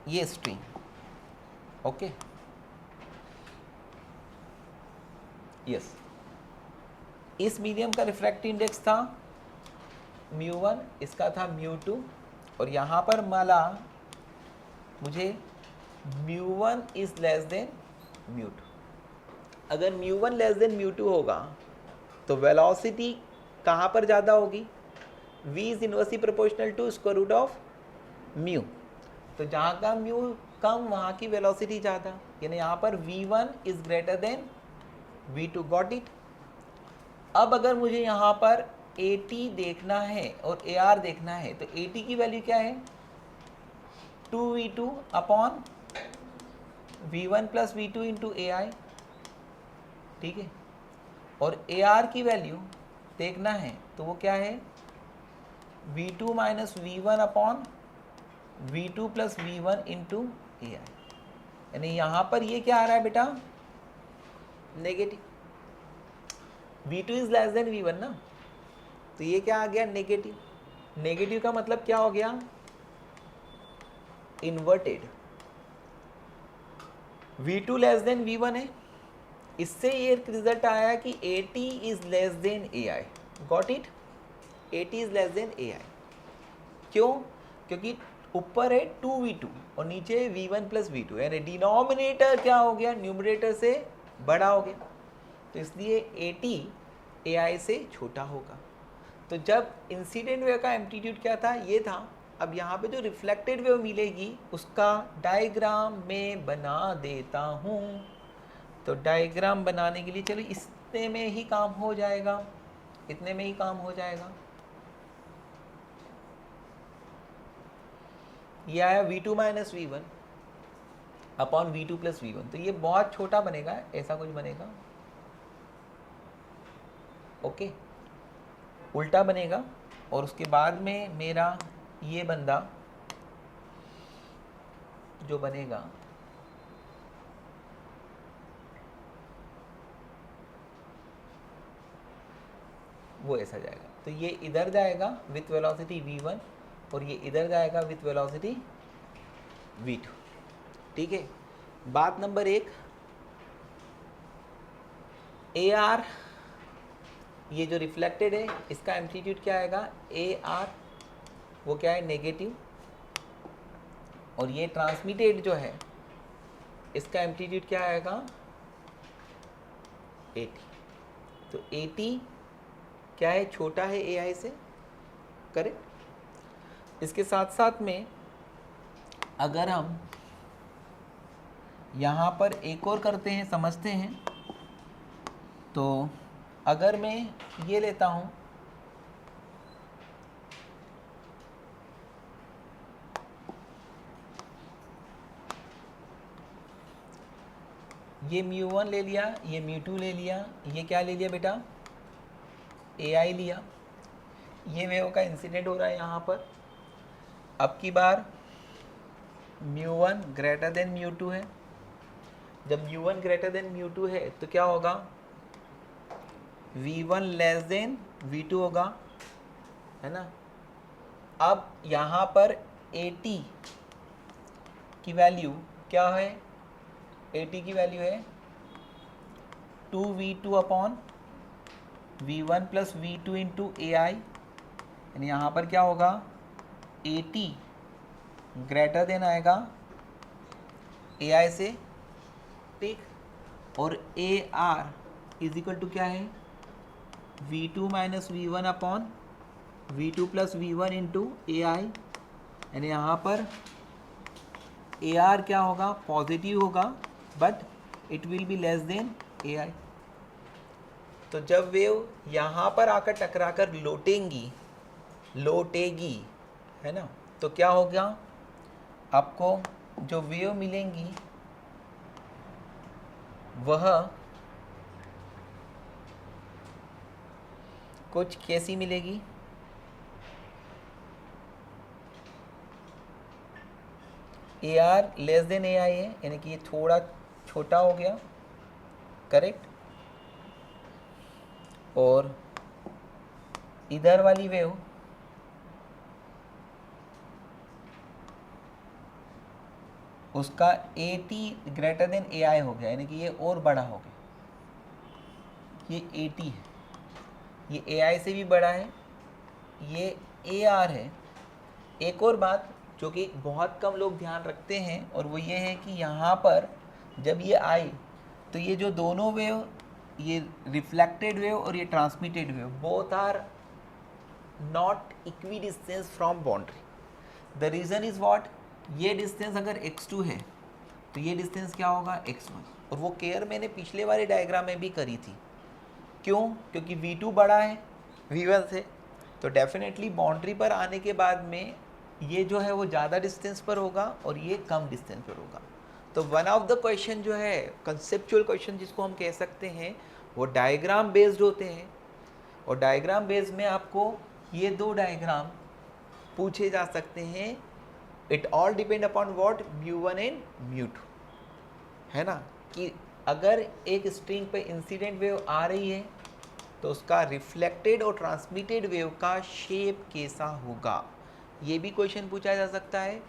ये स्ट्रिंग, ओके, यस। इस मीडियम का रिफ्रैक्टिव इंडेक्स था μ1, इसका था μ2, और यहाँ पर माला मुझे μ1 इज लेस देन μ2। अगर μ1 लेस देन μ2 होगा तो वेलोसिटी कहाँ पर ज़्यादा होगी, v is inversely proportional to square root of mu, तो जहाँ का म्यू कम वहाँ की वेलोसिटी ज़्यादा, यानी यहाँ पर v1 is greater than v2, got it. अब अगर मुझे यहाँ पर AT देखना है और AR देखना है, तो AT की वैल्यू क्या है, 2v2 upon v1 plus v2 into AI, ठीक है, और AR की वैल्यू देखना है तो वो क्या है, v2 minus v1 upon v2 plus v1 into AI, यानी यहाँ पर ये क्या आ रहा है बेटा, negative, v2 is less than v1 ना, तो ये क्या आ गया, नेगेटिव। नेगेटिव का मतलब क्या हो गया, inverted. v2 less than v1 है, इससे ये रिजल्ट आया कि AT is less than AI, got it, AT is less than AI। क्यों, क्योंकि ऊपर है 2v2 और नीचे v1 प्लस v2, यानी डिनोमिनेटर क्या हो गया, न्यूमरेटर से बड़ा हो गया, तो इसलिए AT AI से छोटा होगा। तो जब इंसिडेंट वेव का एम्पलीट्यूड क्या था, ये था। अब यहाँ पे जो रिफ्लेक्टेड वेव मिलेगी उसका डायग्राम मैं बना देता हूँ। तो डायग्राम बनाने के लिए चलो इतने में ही काम हो जाएगा, इतने में ही काम हो जाएगा। ये आया v2 minus v1 upon v2 plus v1, तो ये बहुत छोटा बनेगा, ऐसा कुछ बनेगा, ओके, उल्टा बनेगा। और उसके बाद में मेरा ये बंदा जो बनेगा वो ऐसा जाएगा, तो ये इधर जाएगा विथ वेलोसिटी v1 और ये इधर जाएगा विथ वेलोसिटी v2, ठीक है। बात नंबर 1, AR ये जो रिफ्लेक्टेड है इसका एम्पलीट्यूड क्या आएगा, AR, वो क्या है, नेगेटिव, और ये ट्रांसमिटेड जो है इसका एम्पलीट्यूड क्या आएगा, AT। तो AT क्या है, छोटा है ए आई से, करेक्ट। इसके साथ साथ में अगर हम यहाँ पर एक और करते हैं, समझते हैं, तो अगर मैं ये लेता हूँ, ये μ1 ले लिया, ये μ2 ले लिया, ये क्या ले लिया बेटा, AI लिया, ये वेव का इंसिडेंट हो रहा है यहाँ पर। अब की बार μ1 ग्रेटर देन μ2 है, जब μ1 ग्रेटर देन μ2 है तो क्या होगा, V1 लेस देन V2 होगा, है ना। अब यहाँ पर AT की वैल्यू क्या है, AT की वैल्यू है 2V2 upon V1 plus V2 into AI, यानी यहाँ पर क्या होगा, AT ग्रेटर देन आएगा AI से, ठीक। और AR इज इक्वल टू क्या है, V2 minus V1 upon V2 plus V1 into AI, यानी यहाँ पर AR क्या होगा, पॉजिटिव होगा, but it will be less than AI। तो जब वेव यहाँ पर आकर टकराकर लौटेगी, है ना, तो क्या होगा, आपको जो वेव मिलेंगी वह कुछ कैसी मिलेगी, AR लेस देन AI है, यानी कि ये थोड़ा छोटा हो गया, करेक्ट। और इधर वाली वेव उसका AT ग्रेटर देन AI हो गया, यानी कि ये और बड़ा हो गया, ये AT है, ये AI से भी बड़ा है, ये AR है। एक और बात जो कि बहुत कम लोग ध्यान रखते हैं, और वो ये है कि यहाँ पर जब ये आई तो ये जो दोनों वेव, ये रिफ्लेक्टेड वेव और ये transmitted wave, both are not equidistance from boundary. The reason is what, ये डिस्टेंस अगर x2 है तो ये डिस्टेंस क्या होगा, x1। और वो केयर मैंने पिछले वाले डायग्राम में भी करी थी, क्यों, क्योंकि V2 बड़ा है V1 से, तो डेफिनेटली बाउंड्री पर आने के बाद में ये जो है वो ज़्यादा डिस्टेंस पर होगा और ये कम डिस्टेंस पर होगा। तो वन ऑफ द क्वेश्चन जो है, कंसेप्चुअल क्वेश्चन जिसको हम कह सकते हैं, वो डायग्राम बेस्ड होते हैं। और डायग्राम बेस्ड में आपको ये दो डायग्राम पूछे जा सकते हैं। It all depend upon what, μ1 and μ2, है ना, कि अगर एक स्ट्रिंग पे इंसिडेंट वेव आ रही है तो उसका रिफ्लेक्टेड और ट्रांसमिटेड वेव का शेप कैसा होगा, ये भी क्वेश्चन पूछा जा सकता है।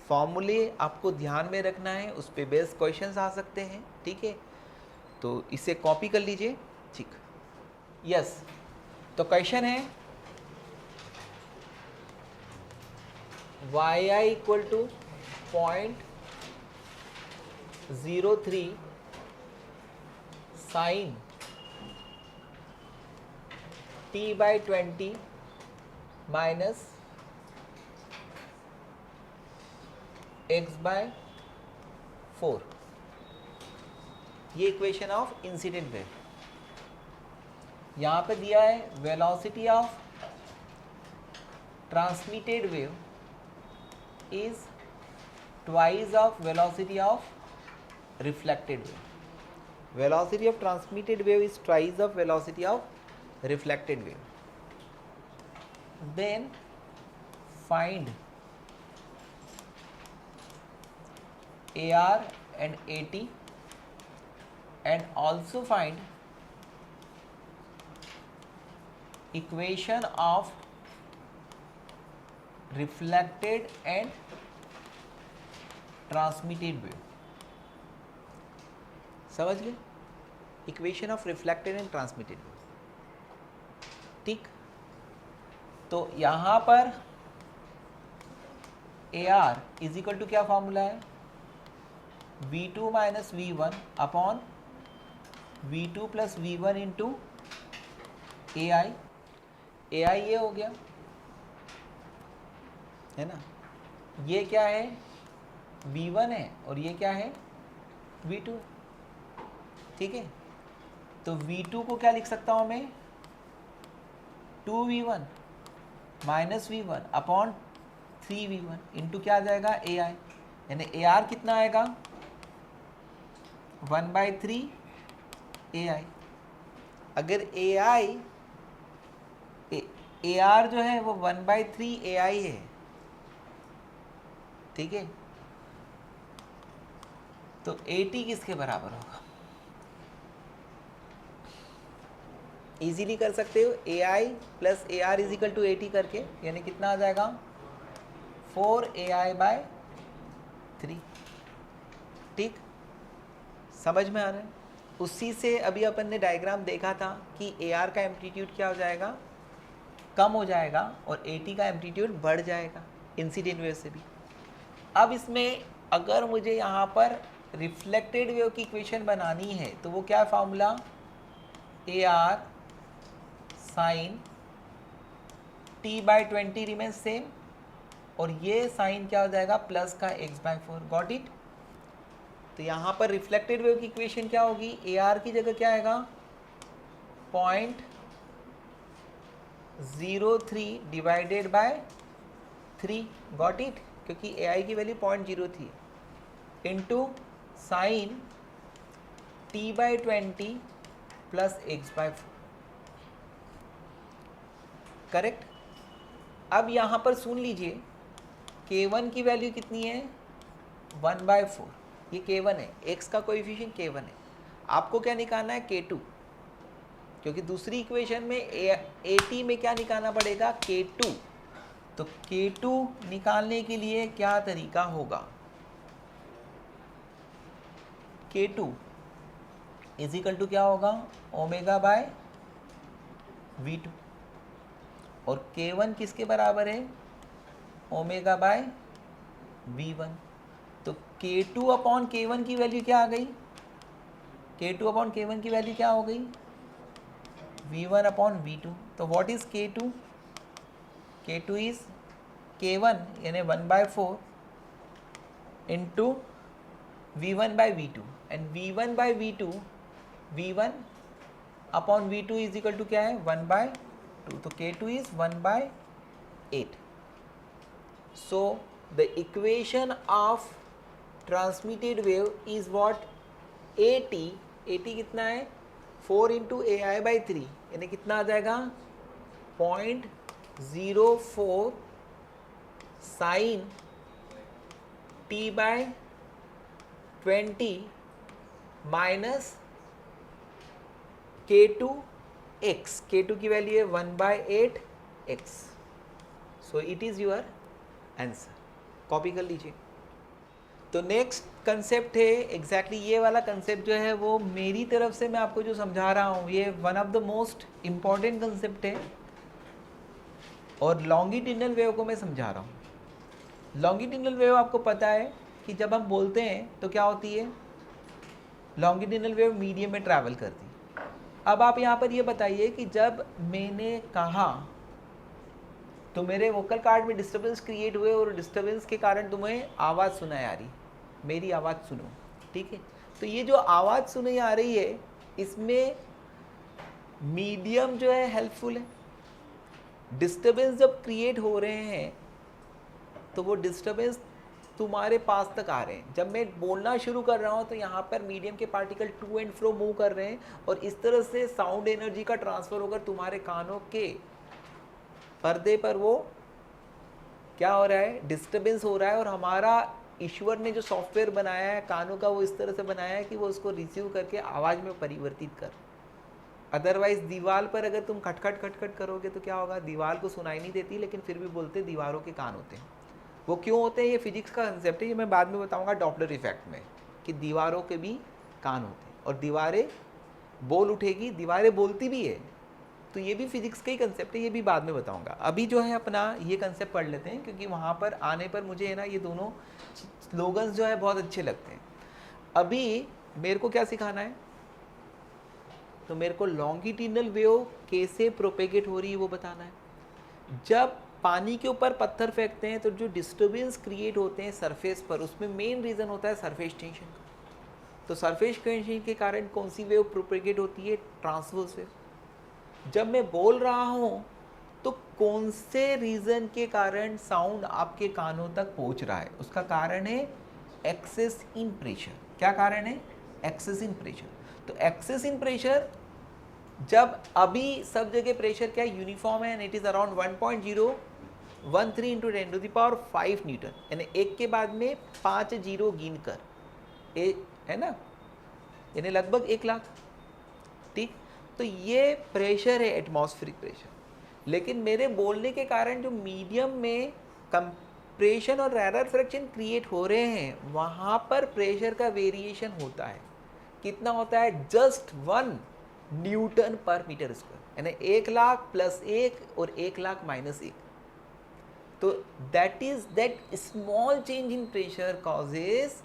फॉर्मूले आपको ध्यान में रखना है, उस पे बेस्ड क्वेश्चंस आ सकते हैं, ठीक है। तो इसे कॉपी कर लीजिए, ठीक, यस। तो क्वेश्चन है yi equal to 0.03 sine t/20 minus x/4, ये इक्वेशन ऑफ इंसिडेंट वेव। यहाँ पे दिया है velocity of transmitted wave is twice of velocity of reflected wave. Velocity of transmitted wave is twice of velocity of reflected wave. Then find AR and AT and also find equation of reflected and transmitted wave. समझ गए, equation of reflected and transmitted wave, ठीक। तो यहाँ पर AR is equal to क्या formula है, V2 minus V1 upon V2 plus V1 into AI, A i ये हो गया, है ना, ये क्या है V1 है और ये क्या है V2, ठीक है। तो V2 को क्या लिख सकता हूँ मैं, 2V1 minus V1 upon 3V1 into क्या आ जाएगा AI, यानी AR कितना आएगा 1/3 AI। अगर AR जो है वो 1/3 AI है, ठीक है, तो AT किसके बराबर होगा, इजीली कर सकते हो, AI plus AR is equal to AT करके, यानी कितना आ जाएगा 4AI/3, ठीक, समझ में आ रहा है। उसी से अभी अपन ने डायग्राम देखा था कि AR का एम्पलीट्यूड क्या हो जाएगा, कम हो जाएगा और AT का एम्पलीट्यूड बढ़ जाएगा इंसिडेंट वेव से भी। अब इसमें अगर मुझे यहाँ पर रिफ्लेक्टेड वेव की इक्वेशन बनानी है तो वो क्या formula, AR sine T/20 remain same, और ये साइन क्या हो जाएगा प्लस का x/4, गॉट इट। तो यहाँ पर रिफ्लेक्टेड वेव की इक्वेशन क्या होगी, AR की जगह क्या आएगा 0.03 डिवाइडेड बाय 3, गॉट इट, क्योंकि AI की value 0.03 into sine T/20 plus x/4, correct. अब यहाँ पर सुन लीजिए K1 की वैल्यू कितनी है 1/4, ये K1 है, x का कोएफिशिएंट K1 है। आपको क्या निकालना है K2, क्योंकि दूसरी इक्वेशन में AT में क्या निकालना पड़ेगा K2। तो K2 निकालने के लिए क्या तरीका होगा, K2 इज इक्वल टू क्या होगा ω/V2, और K1 किसके बराबर है ω/V1। तो K2 अपॉन K1 की वैल्यू क्या आ गई, K2 अपॉन K1 की वैल्यू क्या हो गई V1 अपॉन V2। तो what is K2, K2 is K1 यानी 1/4 into V1/V2, and V1/V2 V1 upon V2 is equal to क्या है 1/2, तो K2 is 1/8। So the equation of transmitted wave is what, AT कितना है 4 इंटू AI/3, यानी कितना आ जाएगा 0.04 sign T/20 minus K2x, K2 की वैल्यू है 1/8x। So it is your answer, copy कर लीजिए। तो नेक्स्ट कंसेप्ट है एग्जैक्टली ये वाला कंसेप्ट जो है वो मेरी तरफ से मैं आपको जो समझा रहा हूँ ये one of the most important concept है, और लॉन्गिट्यूडिनल वेव को मैं समझा रहा हूँ। लॉन्गिट्यूडिनल वेव आपको पता है कि जब हम बोलते हैं तो क्या होती है, लॉन्गिट्यूडिनल वेव मीडियम में ट्रैवल करती है। अब आप यहाँ पर ये बताइए कि जब मैंने कहा तो मेरे वोकल कार्ड में डिस्टर्बेंस क्रिएट हुए और डिस्टर्बेंस के कारण तुम्हें आवाज़ सुनाई आ रही, मेरी आवाज़ सुनो, ठीक है। तो ये जो आवाज़ सुनाई आ रही है इसमें मीडियम जो है हेल्पफुल है। डिस्टर्बेंस जब क्रिएट हो रहे हैं तो वो डिस्टर्बेंस तुम्हारे पास तक आ रहे हैं। जब मैं बोलना शुरू कर रहा हूँ तो यहाँ पर मीडियम के particle to and fro move कर रहे हैं, और इस तरह से साउंड एनर्जी का ट्रांसफ़र होकर तुम्हारे कानों के पर्दे पर वो क्या हो रहा है, डिस्टर्बेंस हो रहा है। और हमारा ईश्वर ने जो सॉफ्टवेयर बनाया है कानों का वो इस तरह से बनाया है कि वो उसको रिसीव करके आवाज़ में परिवर्तित कर। अदरवाइज दीवार पर अगर तुम खटखट खटखट करोगे तो क्या होगा, दीवार को सुनाई नहीं देती लेकिन फिर भी बोलते दीवारों के कान होते हैं। वो क्यों होते हैं, ये फिजिक्स का कंसेप्ट है, ये मैं बाद में बताऊंगा डॉपलर इफेक्ट में, कि दीवारों के भी कान होते हैं और दीवारें बोल उठेगी, दीवारें बोलती भी है। तो ये भी फिजिक्स का ही कंसेप्ट है, ये भी बाद में बताऊंगा। अभी जो है अपना ये कंसेप्ट पढ़ लेते हैं, क्योंकि वहाँ पर आने पर मुझे है ना ये दोनों स्लोगन्स जो है बहुत अच्छे लगते हैं। अभी मेरे को क्या सिखाना है, तो मेरे को लॉन्गिट्यूडिनल वेव कैसे प्रोपेगेट हो रही है वो बताना है। जब पानी के ऊपर पत्थर फेंकते हैं तो जो डिस्टर्बेंस क्रिएट होते हैं सरफेस पर, उसमें मेन रीज़न होता है सरफेस टेंशन का। तो सरफेस टेंशन के कारण कौन सी वेव प्रोपेगेट होती है? Transverse wave. जब मैं बोल रहा हूँ तो कौन से रीज़न के कारण साउंड आपके कानों तक पहुँच रहा है? उसका कारण है एक्सेस इन प्रेशर। क्या कारण है? Excess in pressure. तो एक्सेस इन प्रेशर, जब अभी सब जगह प्रेशर क्या यूनिफॉर्म है, and it is around 1.013 into 10⁵ newton, यानी एक के बाद में 5 जीरो गिन कर है ना, यानी लगभग 1 लाख। ठीक, तो ये प्रेशर है, एटमॉस्फेरिक प्रेशर। लेकिन मेरे बोलने के कारण जो मीडियम में कंप्रेशन और एरर फ्रैक्शन क्रिएट हो रहे हैं, वहाँ पर प्रेशर का वेरिएशन होता है। कितना होता है? जस्ट 1 न्यूटन पर मीटर स्क्वायर, यानी 1 लाख प्लस 1 और 1 लाख माइनस 1। तो that is that small change in pressure causes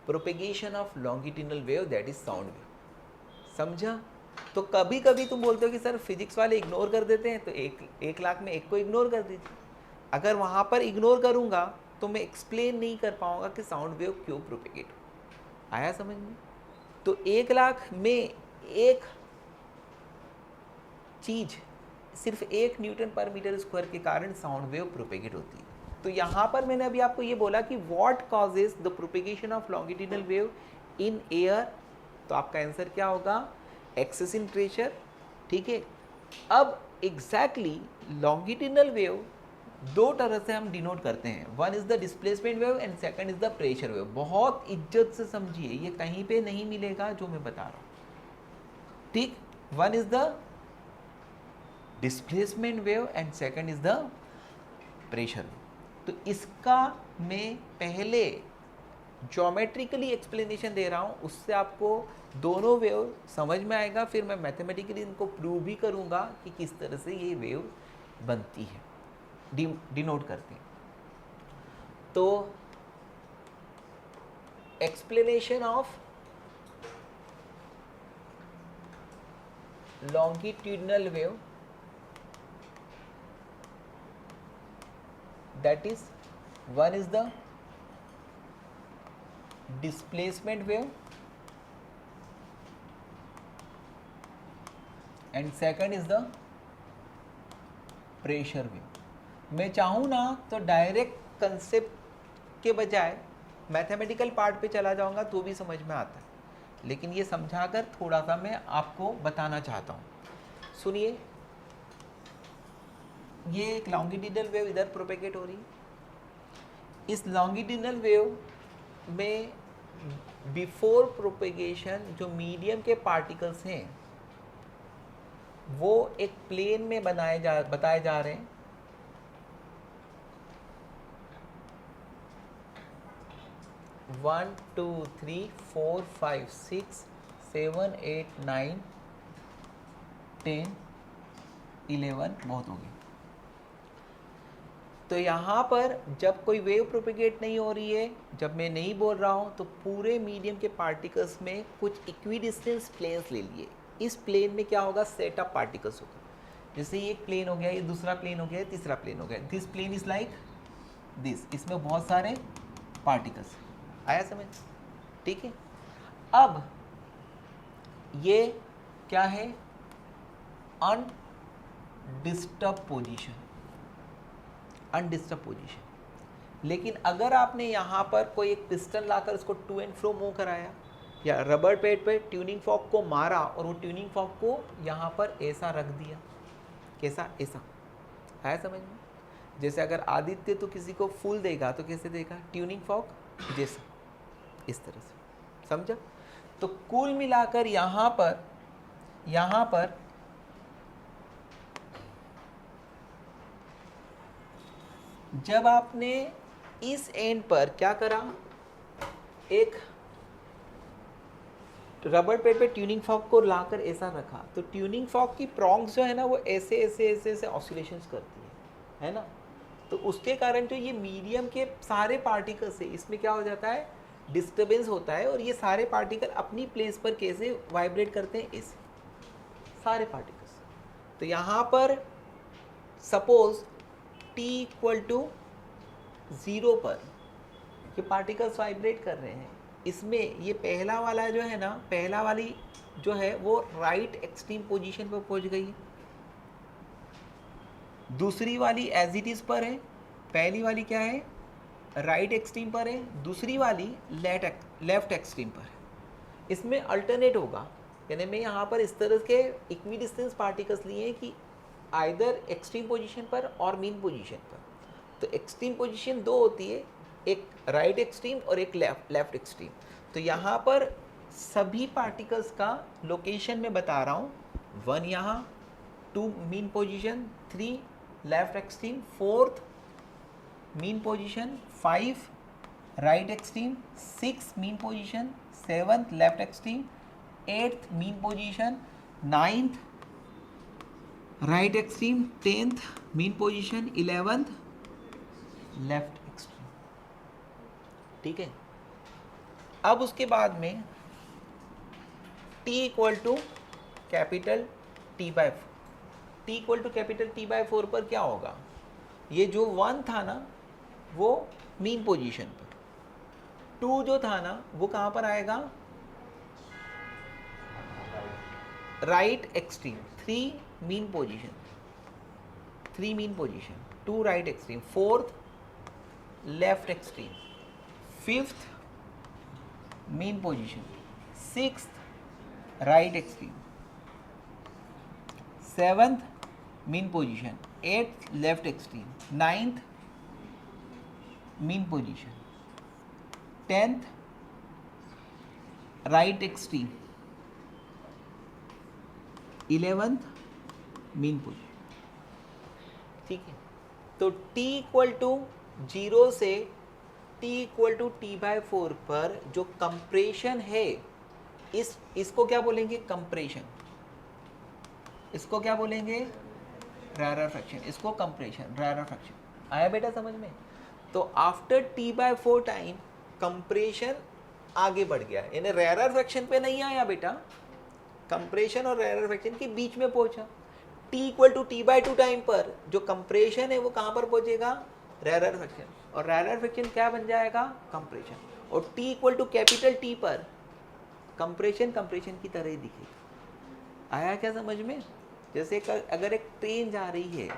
propagation of longitudinal wave, that is sound wave. समझा? तो कभी कभी तुम बोलते हो कि सर फिजिक्स वाले इग्नोर कर देते हैं, तो 1 लाख में 1 को इग्नोर कर दीजिए। अगर वहाँ पर इग्नोर करूँगा तो मैं एक्सप्लेन नहीं कर पाऊँगा कि साउंड वेव क्यों प्रोपेगेट हो। आया समझ में? तो 1 लाख में एक चीज सिर्फ 1 न्यूटन पर मीटर स्क्वायर के कारण साउंड वेव प्रोपेगेट होती है। तो यहाँ पर मैंने अभी आपको ये बोला कि what causes the propagation of longitudinal wave in air, तो आपका आंसर क्या होगा? Excess in pressure. ठीक है, अब एग्जैक्टली लॉन्गिट्यूडिनल वेव 2 तरह से हम डिनोट करते हैं। One is the displacement wave and second is the pressure wave. बहुत इज्जत से समझिए, ये कहीं पे नहीं मिलेगा जो मैं बता रहा हूँ। ठीक, one is the displacement wave and second is the pressure. तो इसका मैं पहले ज्योमेट्रिकली एक्सप्लेनेशन दे रहा हूँ, उससे आपको दोनों वेव समझ में आएगा। फिर मैं मैथमेटिकली इनको प्रूव भी करूँगा कि किस तरह से ये वेव बनती है, डिनोट करते हैं। तो explanation of longitudinal wave, that is, one is the displacement wave and second is the pressure wave। मैं चाहूँ ना तो डायरेक्ट कंसेप्ट के बजाय मैथमेटिकल पार्ट पे चला जाऊँगा तो भी समझ में आता है, लेकिन ये समझाकर थोड़ा सा मैं आपको बताना चाहता हूँ। सुनिए, ये एक लॉन्गिट्यूडिनल वेव इधर प्रोपेगेट हो रही है। इस लॉन्गिट्यूडिनल वेव में बिफोर प्रोपेगेशन जो मीडियम के पार्टिकल्स हैं वो एक प्लेन में बताए जा रहे हैं। वन, टू, 3, 4, 5, 6, 7, 8, 9, 10, 11, बहुत हो गई। तो यहाँ पर जब कोई वेव प्रोपेगेट नहीं हो रही है, जब मैं नहीं बोल रहा हूँ, तो पूरे मीडियम के पार्टिकल्स में कुछ इक्विडिस्टेंस प्लेन्स ले लिए। इस प्लेन में क्या होगा? सेट ऑफ पार्टिकल्स होगा। जैसे ये एक प्लेन हो गया, ये दूसरा प्लेन हो गया, तीसरा प्लेन हो गया। This plane is like this, इसमें बहुत सारे पार्टिकल्स। आया समझ? ठीक है। अब ये क्या है? Undisturb position, undisturb position. लेकिन अगर आपने यहाँ पर कोई एक पिस्टन लाकर उसको टू एंड फ्रो मूव कराया, या रबर पैड पे ट्यूनिंग फॉर्क को मारा और वो ट्यूनिंग फॉर्क को यहाँ पर ऐसा रख दिया, कैसा? ऐसा। आया समझ में? जैसे अगर आदित्य तो किसी को फूल देगा तो कैसे देगा? ट्यूनिंग फॉर्क जैसा, इस तरह से। समझा? तो कुल मिलाकर यहाँ पर जब आपने इस एंड पर क्या करा, एक रबर पैड पे ट्यूनिंग फॉर्क को लाकर ऐसा रखा, तो ट्यूनिंग फॉर्क की प्रॉन्ग्स जो है ना वो ऐसे ऐसे ऐसे ऐसे ऑसिलेशंस करती है ना। तो उसके कारण जो ये मीडियम के सारे पार्टिकल्स है, इसमें क्या हो जाता है? डिस्टर्बेंस होता है, और ये सारे पार्टिकल अपनी प्लेस पर कैसे वाइब्रेट करते हैं? ऐसे। सारे पार्टिकल्स। तो यहाँ पर सपोज t इक्वल टू 0 पर ये पार्टिकल्स वाइब्रेट कर रहे हैं। इसमें ये पहला वाला जो है ना, पहला वाली जो है वो राइट एक्सट्रीम पोजीशन पर पहुंच गई है, दूसरी वाली एज इट इज पर है, पहली वाली क्या है राइट एक्सट्रीम पर है, दूसरी वाली लेफ्ट एक्सट्रीम पर है। इसमें अल्टरनेट होगा, यानी मैं यहाँ पर इस तरह के इक्वी डिस्टेंस पार्टिकल्स लिए हैं कि आइदर एक्सट्रीम पोजीशन पर और मीन पोजीशन पर। तो एक्सट्रीम पोजीशन दो होती है, एक राइट एक्सट्रीम और एक लेफ्ट एक्सट्रीम। तो यहाँ पर सभी पार्टिकल्स का लोकेशन मैं बता रहा हूँ, 1 यहाँ, 2 mean position, 3 left extreme, 4th mean position, 5 right extreme, 6 mean position, 7th left extreme, 8th mean position, 9th right extreme, 10th mean position, 11th left extreme. ठीक है, अब उसके बाद में t equal to capital T/4, t equal to capital T/4 पर क्या होगा, ये जो 1 था ना वो मीन पोजीशन पर, 2 जो था ना वो कहाँ पर आएगा right extreme, 3 mean position, 3 mean position, 2 right extreme, 4th left extreme, 5th mean position, 6th right extreme, 7th mean position, 8th left extreme, 9th mean position, 10th right extreme, 11th mean position. ठीक है, तो t equal to 0 से t equal to T/4 पर जो compression है, इसको क्या बोलेंगे कंप्रेशन, इसको क्या बोलेंगे रारेफैक्शन, इसको कंप्रेशन रारेफैक्शन। आया बेटा समझ में? तो आफ्टर T/4 टाइम कंप्रेशन आगे बढ़ गया, यानी रारेफैक्शन पे नहीं आया बेटा, कंप्रेशन और रारेफैक्शन के बीच में पहुंचा। t equal to T/2 time पर जो कंप्रेशन है वो कहाँ पर पहुंचेगा रारेफैक्शन, और रारेफैक्शन क्या बन जाएगा कंप्रेशन, और t equal to capital T पर कंप्रेशन कंप्रेशन की तरह ही दिखेगा। आया क्या समझ में? जैसे अगर एक ट्रेन जा रही है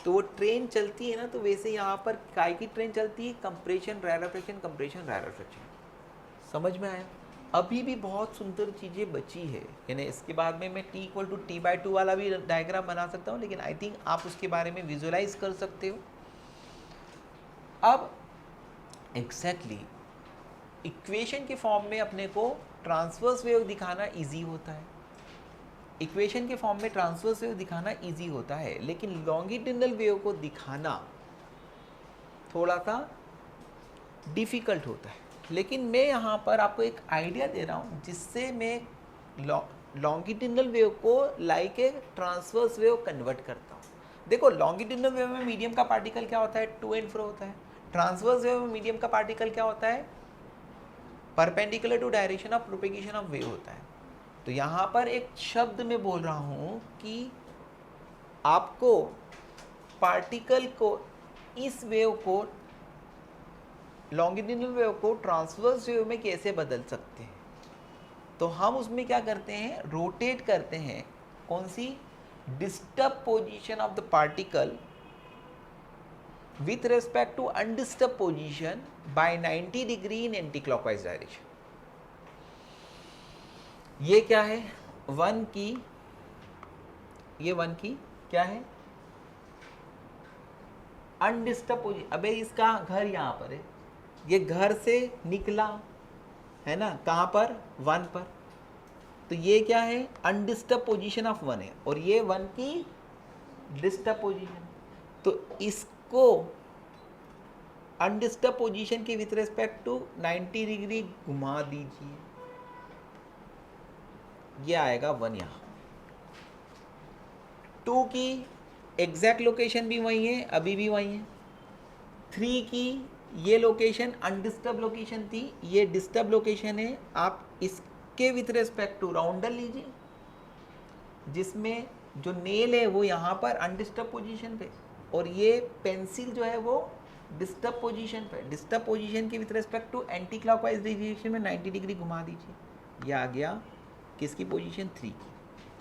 तो वो ट्रेन चलती है ना, तो वैसे यहाँ पर काय की ट्रेन चलती है कंप्रेशन रारेफैक्शन कंप्रेशन रारेफैक्शन। समझ में आया? अभी भी बहुत सुंदर चीज़ें बची है, यानी इसके बाद में मैं t इक्वल टू T/2 वाला भी डायग्राम बना सकता हूँ, लेकिन आई थिंक आप उसके बारे में विजुलाइज कर सकते हो। अब एग्जैक्टली इक्वेशन के फॉर्म में अपने को ट्रांसवर्स वेव दिखाना इजी होता है, इक्वेशन के फॉर्म में ट्रांसवर्स वेव दिखाना इजी होता है, लेकिन लॉन्गिट्यूडिनल वेव को दिखाना थोड़ा सा डिफ़िकल्ट होता है। लेकिन मैं यहाँ पर आपको एक आइडिया दे रहा हूँ जिससे मैं लॉन्गिट्यूडिनल वेव को like a transverse wave convert करता हूँ। देखो लॉन्गिट्यूडिनल वेव में मीडियम का पार्टिकल क्या होता है, टू एंड फ्रो होता है। ट्रांसवर्स वेव में मीडियम का पार्टिकल क्या होता है, perpendicular to direction of propagation of wave होता है। तो यहाँ पर एक शब्द मैं बोल रहा हूँ कि आपको पार्टिकल को, इस वेव को, लॉन्गिट्यूडिनल वेव को ट्रांसवर्स वेव में कैसे बदल सकते हैं। तो हम उसमें क्या करते हैं, रोटेट करते हैं, कौन सी, disturb position of the particle with respect to undisturb position by 90 degree in anti clockwise direction. ये क्या है, 1 की, ये 1 की क्या है अनडिस्टर्ब पोजीशन। अबे इसका घर यहाँ पर है, ये घर से निकला है ना, कहाँ पर, 1 पर। तो ये क्या है अनडिस्टर्ब पोजीशन ऑफ 1 है, और ये 1 की डिस्टर्ब पोजीशन। तो इसको अनडिस्टर्ब पोजीशन के विथ रेस्पेक्ट टू 90 डिग्री घुमा दीजिए, ये आएगा 1 यहाँ। 2 की एग्जैक्ट लोकेशन भी वही है, अभी भी वही है। 3 की ये लोकेशन अनडिस्टर्ब लोकेशन थी, ये डिस्टर्ब लोकेशन है, आप इसके विथ रेस्पेक्ट टू राउंडर लीजिए। जिसमें जो नेल है वो यहाँ पर अनडिस्टर्ब पोजीशन पे और ये पेंसिल जो है वो डिस्टर्ब पोजीशन पे। डिस्टर्ब पोजीशन की with respect to anti clockwise direction में 90 डिग्री घुमा दीजिए। ये आ गया किसकी पोजीशन 3 की।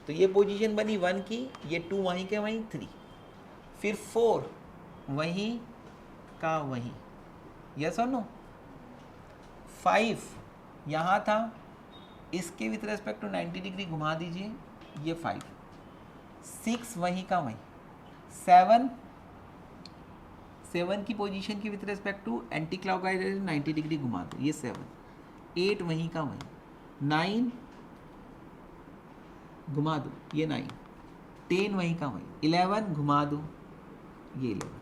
तो ये पोजीशन बनी 1 की, ये 2 वहीं के वहीं 3, फिर 4 वहीं का वहीं, यस और नो। 5 यहाँ था, इसके विथ रेस्पेक्ट टू 90 डिग्री घुमा दीजिए, ये 5। 6 वहीं का वहीं, 7 की पोजीशन की with respect to anti clockwise 90 degree घुमा दो, ये 7। 8 वहीं का वहीं, 9 घुमा दो, ये 9। 10 वहीं का वहीं, 11 घुमा दो, ये 11।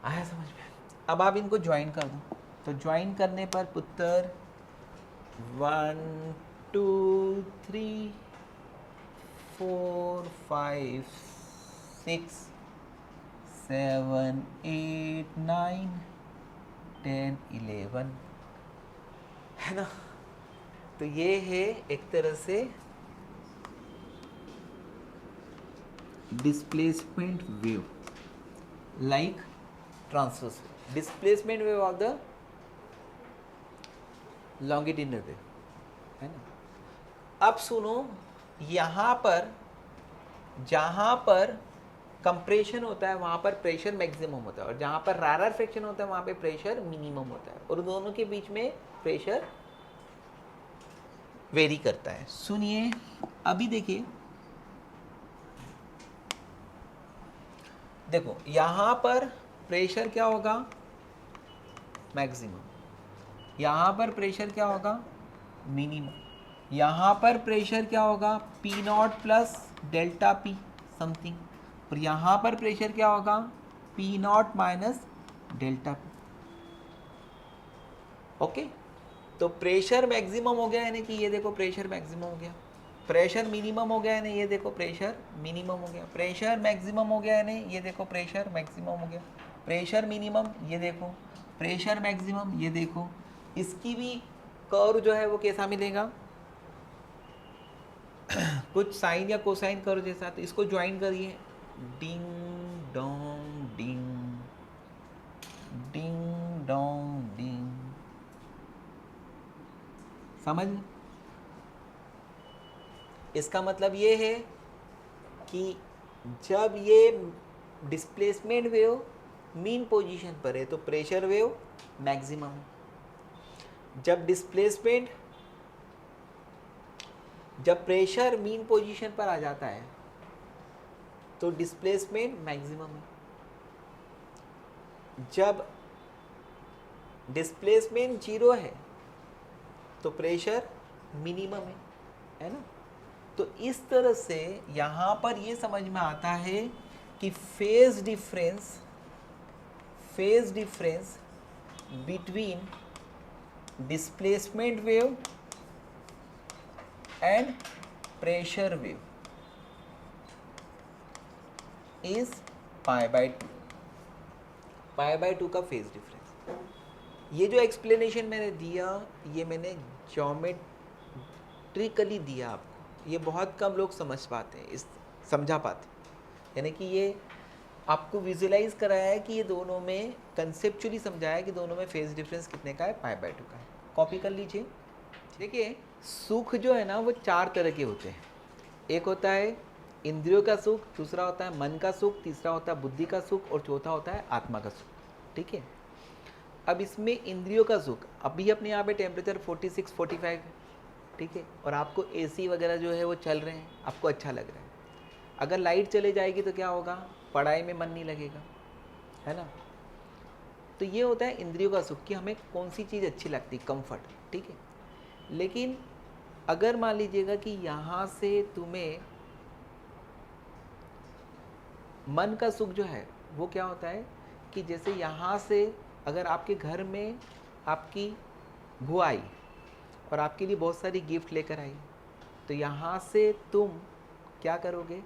आया समझ में? अब आप इनको ज्वाइन कर दो। तो ज्वाइन करने पर पुत्र 1 2 3 4 5 6 7 8 9 10 11, है ना। तो ये है एक तरह से displacement wave, like transverse displacement wave of the longitudinal wave, है ना। अब सुनो, यहाँ पर जहाँ पर कंप्रेशन होता है वहाँ पर प्रेशर मैक्सिमम होता है और जहाँ पर रारर फ्रिक्शन होता है वहाँ पे प्रेशर मिनिमम होता है और दोनों के बीच में प्रेशर वेरी करता है। सुनिए, अभी देखिए, देखो यहाँ पर प्रेशर क्या होगा, मैक्सिमम। यहाँ पर प्रेशर क्या होगा, मिनिमम। यहाँ पर प्रेशर क्या होगा, P not plus delta P something, और यहाँ पर प्रेशर क्या होगा, P not minus delta P. Okay, तो प्रेशर मैक्सिमम हो गया, यानी कि ये देखो प्रेशर मैक्सिमम हो गया। प्रेशर मिनिमम हो गया, यानी ये देखो प्रेशर मिनिमम हो गया। प्रेशर मैक्सिमम हो गया, यानी ये देखो प्रेशर मैक्सिमम हो गया। प्रेशर मिनिमम, ये देखो प्रेशर मैक्सिमम, ये देखो। इसकी भी कर्व जो है वो कैसा मिलेगा, कुछ साइन या कोसाइन कर्व जैसा। तो इसको ज्वाइन करिए, ding dong ding, ding dong ding, समझ। इसका मतलब ये है कि जब ये डिस्प्लेसमेंट वेव मीन पोजीशन पर है तो प्रेशर वेव मैक्सिमम है। जब प्रेशर मीन पोजीशन पर आ जाता है तो डिस्प्लेसमेंट मैक्सिमम है। जब डिस्प्लेसमेंट 0 है तो प्रेशर मिनिमम है ना। तो इस तरह से यहाँ पर ये समझ में आता है कि phase difference between displacement wave and pressure wave is π/2। π/2 का फेज डिफरेंस। ये जो एक्सप्लेनेशन मैंने दिया ये मैंने ज्योमेट्रिकली दिया आपको। ये बहुत कम लोग समझा पाते, यानी कि ये आपको विजुलाइज कराया है कि ये दोनों में कंसेप्चुअली समझाया है कि दोनों में फेज डिफरेंस कितने का है, π/2 का है। कॉपी कर लीजिए। देखिए, सुख जो है ना वो 4 तरह के होते हैं। एक होता है इंद्रियों का सुख, दूसरा होता है मन का सुख, तीसरा होता है बुद्धि का सुख और चौथा होता है आत्मा का सुख। ठीक है, अब इसमें इंद्रियों का सुख, अभी अपने यहाँ पे टेम्परेचर 46-45 है, ठीक है, और आपको एसी वगैरह जो है वो चल रहे हैं, आपको अच्छा लग रहा है। अगर लाइट चले जाएगी तो क्या होगा, पढ़ाई में मन नहीं लगेगा, है ना। तो ये होता है इंद्रियों का सुख कि हमें कौन सी चीज़ अच्छी लगती, कंफर्ट, ठीक है। लेकिन अगर मान लीजिएगा कि यहाँ से तुम्हें मन का सुख जो है वो क्या होता है कि जैसे यहाँ से अगर आपके घर में आपकी बुआ आई और आपके लिए बहुत सारी गिफ्ट लेकर आई, तो यहाँ से तुम क्या करोगे,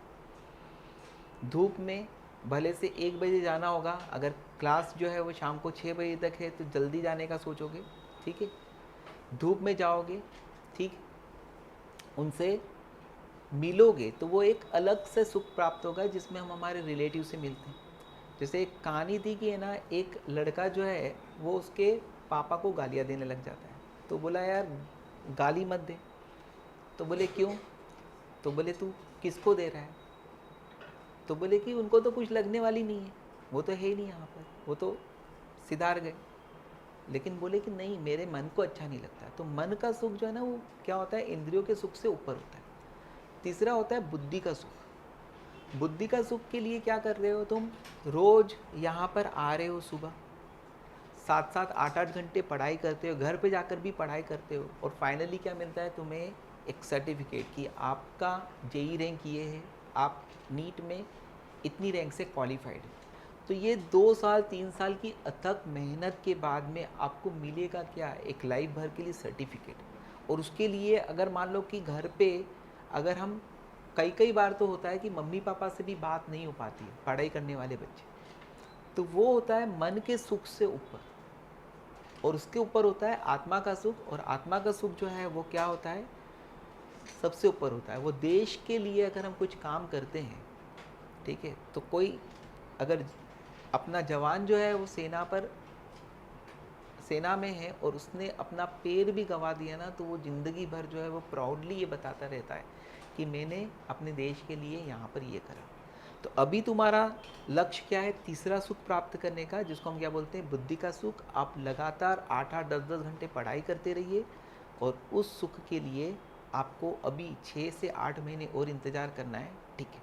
धूप में भले से 1 बजे जाना होगा, अगर क्लास जो है वो शाम को 6 बजे तक है तो जल्दी जाने का सोचोगे, ठीक है। धूप में जाओगे, ठीक, उनसे मिलोगे तो वो एक अलग से सुख प्राप्त होगा जिसमें हम हमारे रिलेटिव से मिलते हैं। जैसे एक कहानी थी कि है ना, एक लड़का जो है वो उसके पापा को गालियाँ देने लग जाता है। तो बोला यार गाली मत दे। तो बोले क्यों? तो बोले तू किसको दे रहा है? तो बोले कि उनको तो कुछ लगने वाली नहीं है, वो तो है ही नहीं यहाँ पर, वो तो सिधार गए। लेकिन बोले कि नहीं, मेरे मन को अच्छा नहीं लगता। तो मन का सुख जो है ना, वो क्या होता है, इंद्रियों के सुख से ऊपर होता है। तीसरा होता है बुद्धि का सुख। बुद्धि का सुख के लिए क्या कर रहे हो तुम? रोज यहाँ पर आ रहे हो, सुबह 7-8 घंटे पढ़ाई करते हो, घर पे जाकर भी पढ़ाई करते हो, और फाइनली क्या मिलता है तुम्हें? एक सर्टिफिकेट कि आपका जेई रैंक ये है, आप नीट में इतनी रैंक से क्वालिफाइड है। तो ये 2 साल 3 साल की अथक मेहनत के बाद में आपको मिलेगा क्या? एक लाइफ भर के लिए सर्टिफिकेट। और उसके लिए अगर मान लो कि घर पे अगर हम, कई कई बार तो होता है कि मम्मी पापा से भी बात नहीं हो पाती है, पढ़ाई करने वाले बच्चे, तो वो होता है मन के सुख से ऊपर। और उसके ऊपर होता है आत्मा का सुख, और आत्मा का सुख जो है वो क्या होता है? सबसे ऊपर होता है। वो देश के लिए अगर हम कुछ काम करते हैं, ठीक है, तो कोई अगर अपना जवान जो है वो सेना में है और उसने अपना पैर भी गंवा दिया ना, तो वो ज़िंदगी भर जो है वो प्राउडली ये बताता रहता है कि मैंने अपने देश के लिए यहाँ पर ये करा। तो अभी तुम्हारा लक्ष्य क्या है? तीसरा सुख प्राप्त करने का, जिसको हम क्या बोलते हैं? बुद्धि का सुख। आप लगातार 8-8 10-10 घंटे पढ़ाई करते रहिए, और उस सुख के लिए आपको अभी 6 से 8 महीने और इंतज़ार करना है, ठीक है।